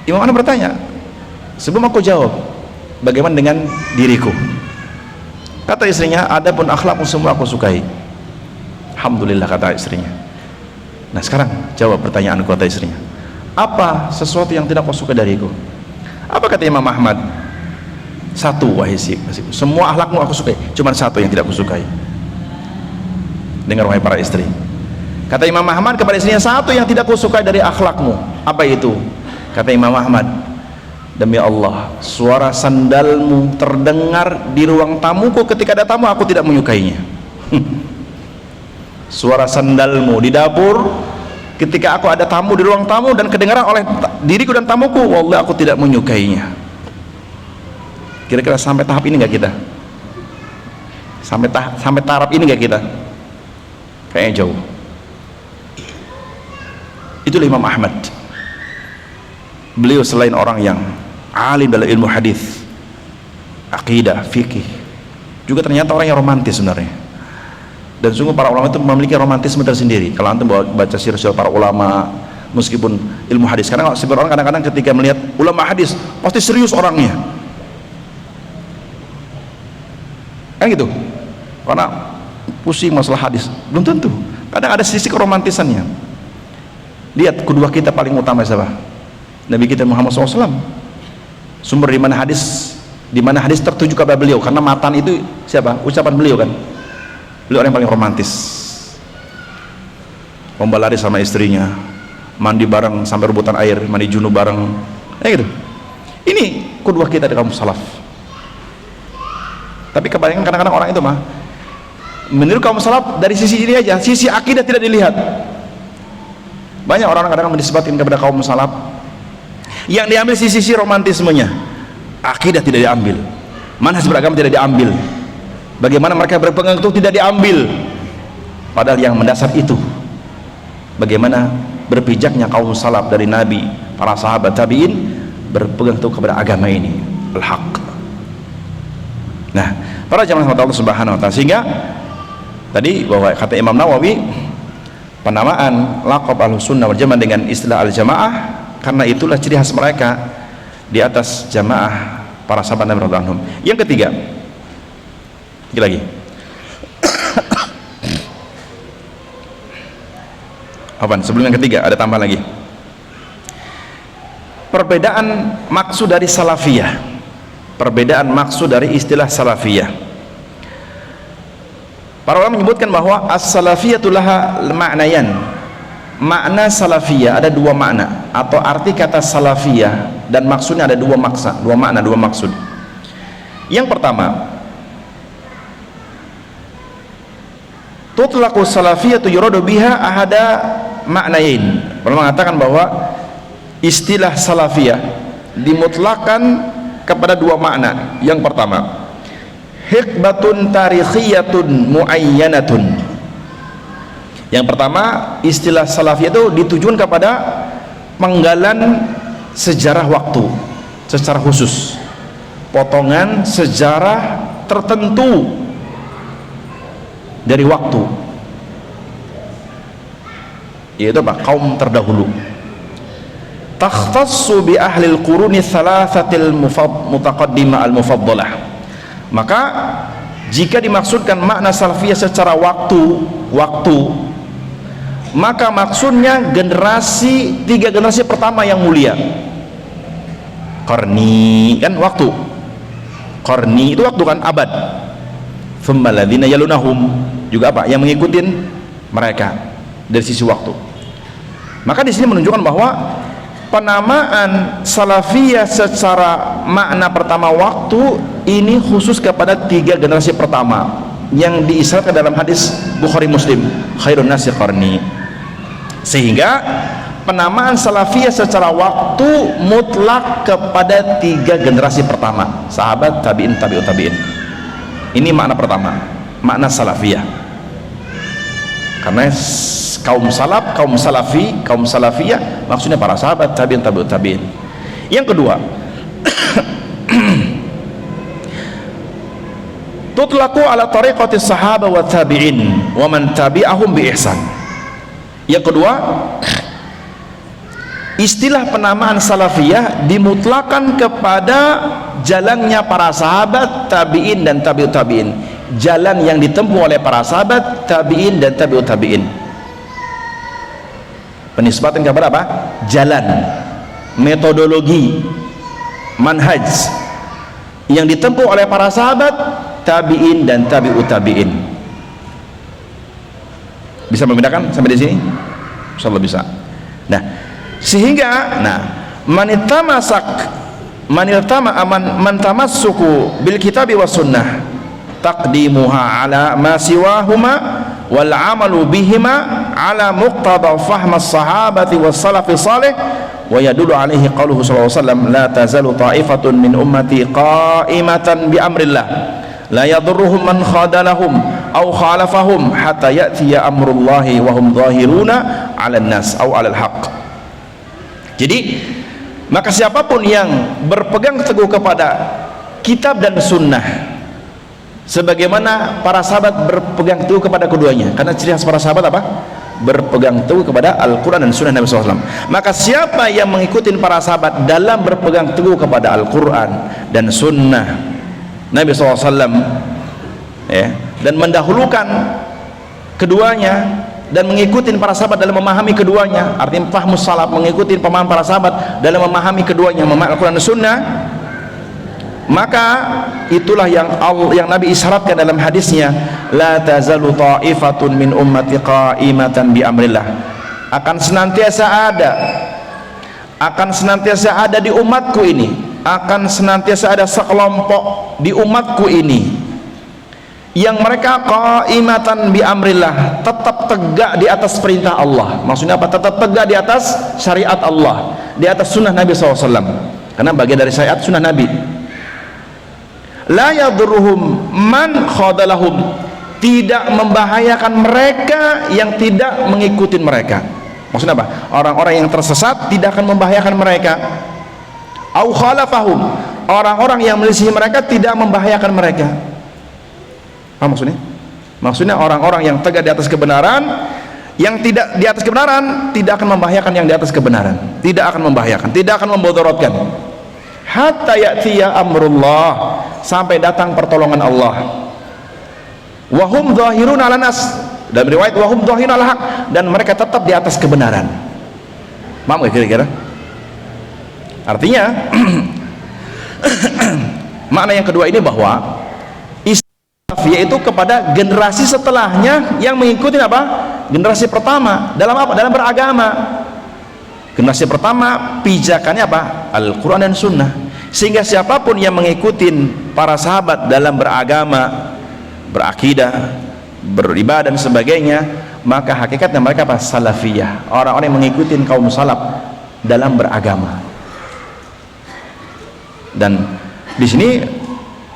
Imam Ahmad bertanya, sebelum aku jawab, bagaimana dengan diriku? Kata istrinya, adapun akhlakmu semua aku sukai, Alhamdulillah, kata istrinya. Nah sekarang jawab pertanyaanku, kata istrinya. Apa sesuatu yang tidak kau suka dariku? Apa kata Imam Ahmad? Satu, wahai kasihku, semua akhlakmu aku sukai, cuma satu yang tidak kusukai. Dengar wahai para istri, kata Imam Ahmad kepada istrinya, satu yang tidak kusukai dari akhlakmu. Apa itu? Kata Imam Ahmad, demi Allah, suara sandalmu terdengar di ruang tamuku ketika ada tamu, aku tidak menyukainya. Suara sandalmu di dapur ketika aku ada tamu di ruang tamu dan kedengaran oleh diriku dan tamuku, wallah aku tidak menyukainya. Kira-kira sampai tahap ini nggak kita? Sampai taraf ini nggak kita? Kayaknya jauh. Itulah Imam Ahmad. Beliau selain orang yang alim dalam ilmu hadis, akidah, fikih, juga ternyata orang yang romantis sebenarnya. Dan sungguh para ulama itu memiliki romantisme tersendiri. Kalau antum baca sirah para ulama, meskipun ilmu hadis, karena sebagian orang kadang-kadang ketika melihat ulama hadis pasti serius orangnya, kan gitu, karena pusing masalah hadis. Belum tentu, kadang ada sisi keromantisannya. Lihat kedua kita paling utama siapa? Nabi kita Muhammad SAW. Sumber di mana hadis tertuju kepada beliau, karena matan itu siapa? Ucapan beliau kan. Beliau orang yang paling romantis. Lomba lari sama istrinya, mandi bareng sampai rebutan air, mandi junub bareng, gitu. Ini kedua kita di kaum salaf. Tapi kebanyakan kadang-kadang orang itu mah menurut kaum salaf dari sisi ini aja, sisi akidah tidak dilihat. Banyak orang kadang-kadang mendisbatkan kepada kaum salaf, yang diambil sisi romantismenya, akidah tidak diambil, manhaj beragama tidak diambil, bagaimana mereka berpegang itu tidak diambil. Padahal yang mendasar itu bagaimana berpijaknya kaum salaf dari Nabi, para sahabat, tabi'in, berpegang teguh kepada agama ini, al-haq. Nah, para jamaah Allah Subhanahu wa taala, sehingga tadi bahwa kata Imam Nawawi, penamaan laqab Ahlussunnah wal Jamaah dengan istilah al-jamaah karena itulah ciri khas mereka di atas jamaah para sahabat Nabi radhiyallahu anhum. Yang ketiga, lagi apaan? Sebelum yang ketiga ada tambah lagi, perbedaan maksud dari salafiyah, perbedaan maksud dari istilah salafiyah. Para ulama menyebutkan bahwa as-salafiyatu laha ma'nayan. Makna salafiyah ada dua makna, atau arti kata salafiyah dan maksudnya ada dua makna, dua maksud. Yang pertama, tutlaqu salafiyatu yuradu biha ahada ma'nayin. Ulama mengatakan bahwa istilah salafiyah dimutlakan kepada dua makna. Yang pertama, hikbatun tarikhiyatun muayyanatun. Yang pertama, istilah salafiyah itu ditujukan kepada penggalan sejarah waktu secara khusus, potongan sejarah tertentu dari waktu, yaitu apa? Kaum terdahulu. Takhtassu bi ahlil quruni thalathatil mutaqaddimah al-mufaddalah. Maka jika dimaksudkan makna salafiyah secara waktu, maka maksudnya tiga generasi pertama yang mulia. Qarni kan waktu, qarni itu waktu kan, abad. Thumma ladzina yalunahum, juga apa? Yang mengikutin mereka dari sisi waktu. Maka di sini menunjukkan bahwa penamaan salafiyah secara makna pertama waktu ini khusus kepada tiga generasi pertama yang diisyaratkan dalam hadis Bukhari Muslim, khairun nasi qarni. Sehingga penamaan salafiyah secara waktu mutlak kepada tiga generasi pertama, sahabat, tabi'in, tabi'ut tabi'in. Ini makna pertama, makna salafiyah. Karena kaum salaf, kaum salafi, kaum salafiyah maksudnya para sahabat, tabi'in, tabi'ut tabi'in. Yang kedua, tutlaqu ala tariqati sahabah wa tabi'in wa man tabi'ahum bi ihsan. Yang kedua, istilah penamaan salafiyah dimutlakan kepada jalannya para sahabat, tabi'in dan tabi'ut tabi'in, jalan yang ditempuh oleh para sahabat, tabi'in dan tabi'ut tabi'in. Penisbatan kepada apa? Jalan, metodologi, manhaj yang ditempuh oleh para sahabat, tabi'in dan tabi'ut tabi'in. Bisa membedakan sampai di sini? Insyaallah bisa. Nah, sehingga man tamassuku bil kitabi was sunnah taqdimuha ala ma siwahuma wal amalu bihima ala muqtada fahm as-sahabati was salafi salih wa yadullu alaihi qauluhu sallallahu alaihi wasallam la tazalu ta'ifatun min ummati qa'imatan bi amrillah la yadurruhum man khadalahum aw khalafahum hatta ya'tiya amrullahi wa hum zahiruna 'alan nas aw 'alal haqq. Jadi maka siapapun yang berpegang teguh kepada kitab dan sunnah sebagaimana para sahabat berpegang teguh kepada keduanya, karena ciri khas para sahabat apa? Berpegang teguh kepada Al-Quran dan sunnah Nabi SAW. Maka siapa yang mengikuti para sahabat dalam berpegang teguh kepada Al-Quran dan sunnah Nabi SAW, ya, dan mendahulukan keduanya dan mengikuti para sahabat dalam memahami keduanya, artinya fahmus salaf, mengikuti pemahaman para sahabat dalam memahami keduanya, memahami Al-Quran dan sunnah, maka itulah yang Nabi isyaratkan dalam hadisnya, la tazalu ta'ifatun min ummati qa'imatan bi amrillah, akan senantiasa ada di umatku ini, akan senantiasa ada sekelompok di umatku ini yang mereka qa'imatan bi amrillah, tetap tegak di atas perintah Allah. Maksudnya apa? Tetap tegak di atas syariat Allah, di atas sunnah Nabi SAW, karena bagian dari syariat sunnah Nabi. La yadurruhum man khadalahum, tidak membahayakan mereka yang tidak mengikuti mereka. Maksudnya apa? Orang-orang yang tersesat tidak akan membahayakan mereka. Au khalafahum, orang-orang yang menyelisihi mereka tidak membahayakan mereka. Apa maksudnya? Maksudnya orang-orang yang tegak di atas kebenaran, yang tidak di atas kebenaran tidak akan membahayakan yang di atas kebenaran, tidak akan membahayakan, tidak akan membodoratkan. Hatta ya'tiya amrullah, sampai datang pertolongan Allah. Wa hum zahirun 'alan nas, dan riwayat wa hum zahirun 'alal haq, dan mereka tetap di atas kebenaran. Paham enggak kira-kira? Artinya makna yang kedua ini bahwa yaitu kepada generasi setelahnya yang mengikuti apa? Generasi pertama dalam apa? Dalam beragama. Generasi pertama pijakannya apa? Al-Quran dan Sunnah. Sehingga siapapun yang mengikuti para sahabat dalam beragama, berakidah, beribadah dan sebagainya, maka hakikatnya mereka apa? Salafiyah, orang-orang yang mengikuti kaum salaf dalam beragama. Dan di sini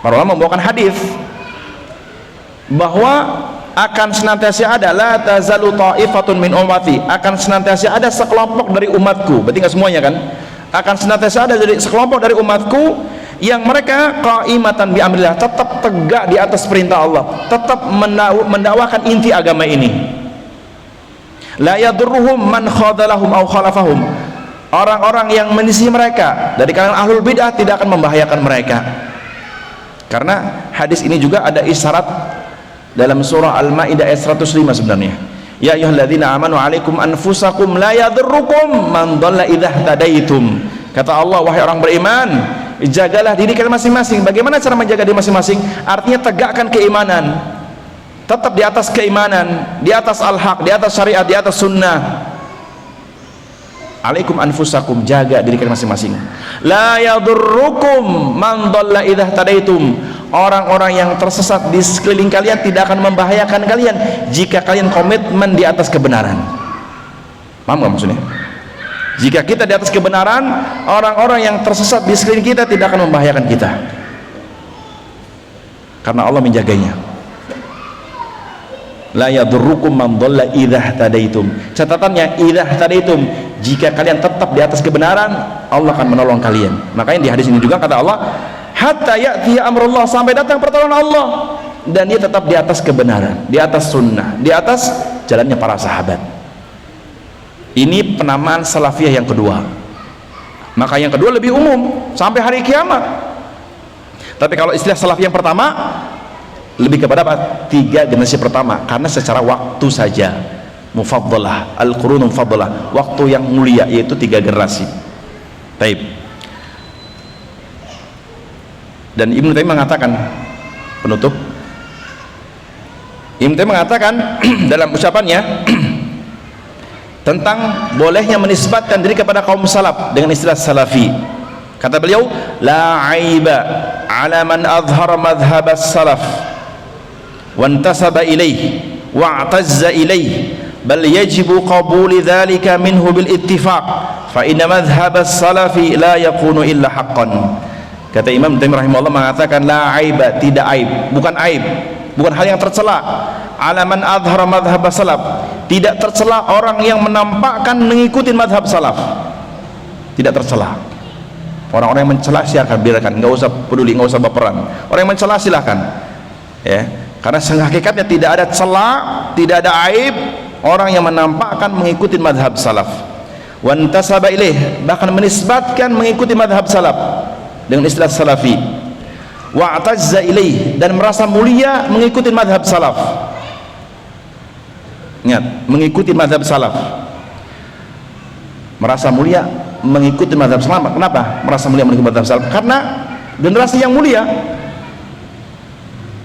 para ulama membawakan hadis bahwa akan senantiasa ada, la tazalu ta'ifatun min ummati, akan senantiasa ada sekelompok dari umatku, berarti nggak semuanya kan, akan senantiasa ada dari sekelompok dari umatku yang mereka qa'imatan bi amrillah, tetap tegak di atas perintah Allah, tetap mendakwakan inti agama ini. La yadurruhum man khadalahum aw khalafahum, orang-orang yang menyisihi mereka dari kalangan ahlul bid'ah tidak akan membahayakan mereka. Karena hadis ini juga ada isyarat dalam surah Al-Maidah ayat 105 sebenarnya. Ya ayyuhalladzina amanu alaikum anfusakum la yadurrukum man dhalla idza tadaitum. Kata Allah, wahai orang beriman, jagalah diri kalian masing-masing. Bagaimana cara menjaga diri masing-masing? Artinya tegakkan keimanan, tetap di atas keimanan, di atas al-haq, di atas syariat, di atas sunnah. Alaikum anfusakum, jaga diri kalian masing-masing. La yadurrukum man dhalla idza tadaitum, orang-orang yang tersesat di sekeliling kalian tidak akan membahayakan kalian jika kalian komitmen di atas kebenaran. Paham nggak maksudnya? Jika kita di atas kebenaran, orang-orang yang tersesat di sekeliling kita tidak akan membahayakan kita, karena Allah menjaganya. La yadurrukum man dhalla idza tadaitum. Catatannya idza tadaitum, jika kalian tetap di atas kebenaran, Allah akan menolong kalian. Makanya di hadis ini juga kata Allah, hatta ya'tiya amrullah, sampai datang pertolongan Allah, dan dia tetap di atas kebenaran, di atas sunnah, di atas jalannya para sahabat. Ini penamaan salafiyah yang kedua. Maka yang kedua lebih umum sampai hari kiamat. Tapi kalau istilah salafiyah yang pertama, lebih kepada apa? 3 generasi pertama, karena secara waktu saja mufaddalah, al-qurunul mufaddalah, waktu yang mulia, yaitu 3 generasi. Baik. Dan Ibnu Taimiyah mengatakan, penutup, Ibnu Taimiyah mengatakan dalam ucapannya tentang bolehnya menisbatkan diri kepada kaum salaf dengan istilah salafi. Kata beliau, la aiba ala man azhara madhhab as-salaf wa intasaba ilayhi wa i'tazza ilayhi, bal yajibu qabul dhalika minhu bil ittifaq, fa inna madhhab as-salafi la yakunu illa haqqan. Kata Imam Taimiyah rahimahullah mengatakan, la aiba, tidak aib, bukan aib, bukan hal yang tercela, ala man azhara madhhab as-salaf, tidak tercela orang yang menampakkan mengikuti madhab salaf, tidak tercela. Orang-orang yang mencela silakan, biarkan, nggak usah peduli, nggak usah baperan. Orang yang mencela silakan, ya, karena hakikatnya tidak ada cela, tidak ada aib orang yang menampakkan mengikuti madhab salaf. Wa intasaba ilaih, bahkan menisbatkan mengikuti madhab salaf dengan istilah salafi. Wa atazza ilaih, dan merasa mulia mengikuti madhab salaf. Ingat, mengikuti madhab salaf, merasa mulia mengikuti madhab salaf. Kenapa merasa mulia mengikuti madhab salaf? Karena generasi yang mulia.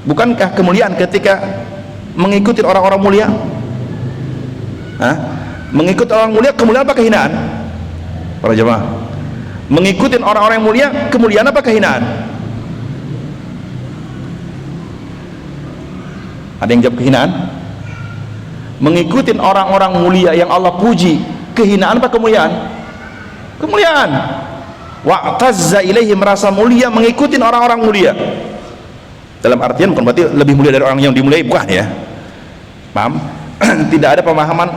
Bukankah kemuliaan ketika mengikuti orang-orang mulia? Hah? Mengikuti orang mulia kemuliaan apa kehinaan? Para jemaah, mengikuti orang-orang yang mulia kemuliaan apa kehinaan? Ada yang jawab kehinaan? Mengikuti orang-orang mulia yang Allah puji, kehinaan apa kemuliaan? Kemuliaan. Wa'tazza ilaihi, merasa mulia mengikuti orang-orang mulia. Dalam artian bukan berarti lebih mulia dari orang yang dimulai, bukan ya. Paham? Tidak ada pemahaman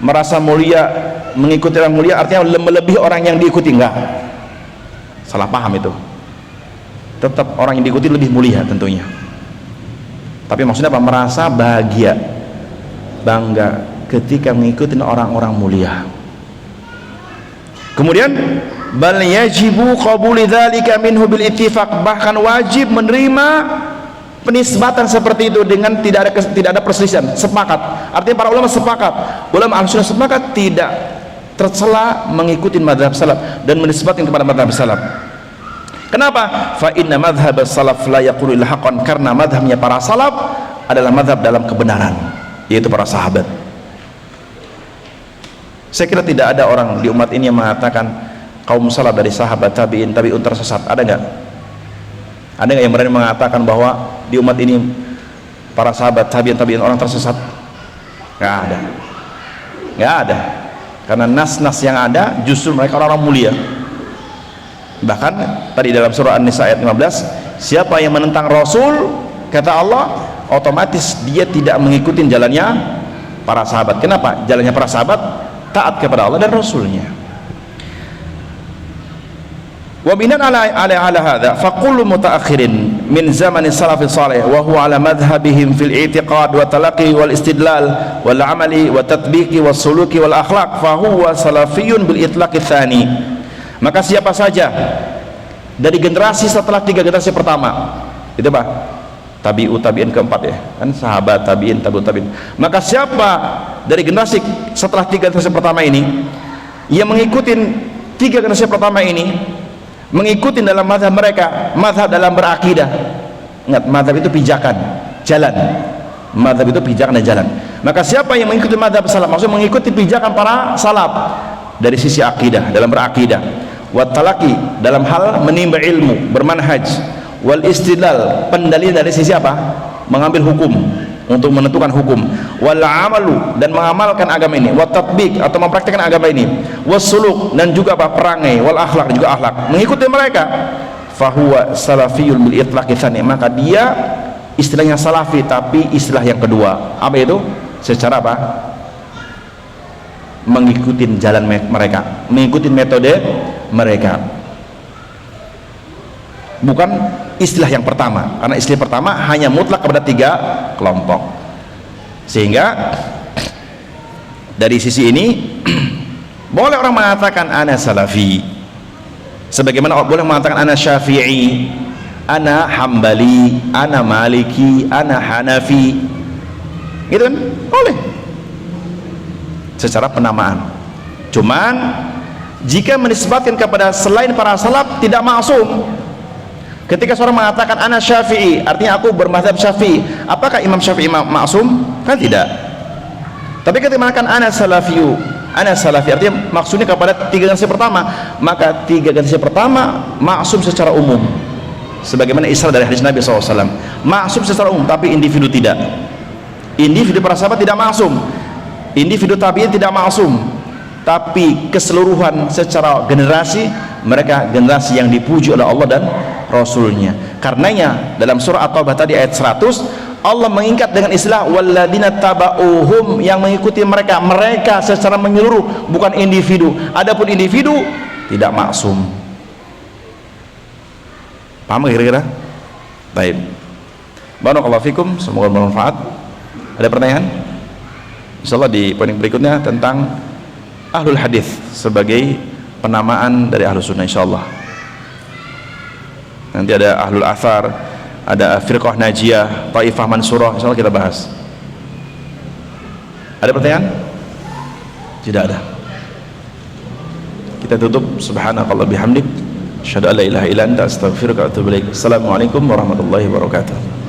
merasa mulia mengikuti orang mulia artinya melebihi orang yang diikuti, enggak. Salah paham itu. Tetap orang yang diikuti lebih mulia tentunya. Tapi maksudnya apa? Merasa bahagia, bangga ketika mengikuti orang-orang mulia. Kemudian bal yajibu qabuli dzalika minhu bil ittifaq, bahkan wajib menerima penisbatan seperti itu dengan tidak ada perselisihan, sepakat. Artinya para ulama sepakat, ulama Ahlussunnah sepakat tidak tercela mengikuti mazhab salaf dan menisbatkan kepada mazhab salaf. Kenapa? Fa inna mazhab salaf la yaqulu illa haqqan, karena mazhabnya para salaf adalah mazhab dalam kebenaran, yaitu para sahabat. Saya kira tidak ada orang di umat ini yang mengatakan kaum salaf dari sahabat tabi'in tersesat. Ada nggak? Ada nggak yang berani mengatakan bahwa di umat ini para sahabat tabi'in orang tersesat? Nggak ada, nggak ada. Karena nas-nas yang ada justru mereka orang-orang mulia. Bahkan tadi dalam surah An-Nisa ayat 15, siapa yang menentang Rasul, kata Allah, otomatis dia tidak mengikuti jalannya para sahabat. Kenapa? Jalannya para sahabat taat kepada Allah dan Rasulnya. Wa binan ala hadza fa kullu mutaakhirin min zaman salaf salih wa huwa ala madhhabihim fil i'tiqad wa talaqi wal istidlal wal amali wa tatbiqi was suluki wal akhlaq fa huwa salafiyyun bil itlaq tsani. Maka siapa saja dari generasi setelah 3 generasi pertama, itu Pak, tabi'in keempat ya, kan sahabat tabi'in tabi'in. Maka siapa dari generasi setelah 3 generasi pertama ini yang mengikuti 3 generasi pertama ini, mengikuti dalam mazhab mereka, mazhab dalam berakidah. Ingat, mazhab itu pijakan, jalan. Mazhab itu pijakan dan jalan. Maka siapa yang mengikuti mazhab salaf, maksudnya mengikuti pijakan para salaf dari sisi akidah, dalam berakidah, wa talaqi, dalam hal menimba ilmu, bermanhaj, wal istidlal, pendalil dari sisi apa? Mengambil hukum, untuk menentukan hukum, wal amalu, dan mengamalkan agama ini, wa tatbiq, atau mempraktikkan agama ini, was suluk, dan juga apa? Perangai, wal akhlak, juga akhlak, mengikuti mereka, fahuwa salafiyul bil itlaqi tsani, maka dia istilahnya salafi tapi istilah yang kedua. Apa itu? Secara apa? Mengikuti jalan mereka, mengikuti metode mereka, bukan istilah yang pertama, karena istilah pertama hanya mutlak kepada 3 kelompok. Sehingga dari sisi ini boleh orang mengatakan ana salafi, sebagaimana boleh mengatakan ana syafi'i, ana Hambali, ana Maliki, ana Hanafi, gitu kan? Boleh secara penamaan. Cuman jika menisbatkan kepada selain para salaf tidak maksum. Ketika seorang mengatakan ana Syafi'i, artinya aku bermadzhab Syafi'i, apakah Imam Syafi'i maksum? Kan tidak. Tapi ketika mengatakan ana Salafiyu, ana Salafi, artinya maksudnya kepada 3 generasi pertama, maka 3 generasi pertama maksum secara umum, sebagaimana isyarat dari hadis Nabi SAW. Maksum secara umum, tapi individu tidak. Individu para sahabat tidak maksum, individu tabi'in tidak maksum, tapi keseluruhan secara generasi, mereka generasi yang dipuji oleh Allah dan Rasulnya. Karenanya dalam surah At-Taubah tadi ayat 100, Allah mengikat dengan istilah walladzina taba'uhum, yang mengikuti mereka, mereka secara menyeluruh, bukan individu. Adapun individu tidak maksum. Paham kira-kira? Baik. Barakallahu fikum, semoga bermanfaat. Ada pertanyaan? Insyaallah di poin berikutnya tentang ahlul hadis sebagai penamaan dari ahlus sunnah, insyaallah. Nanti ada ahlul athar, ada firqah najiyah, taifah mansurah, insyaallah kita bahas. Ada pertanyaan? Tidak ada. Kita tutup. Subhanakallah bihamdik, asyhadu an la ilaha illa anta, astaghfiruka wa atubu ilaik. Assalamualaikum warahmatullahi wabarakatuh.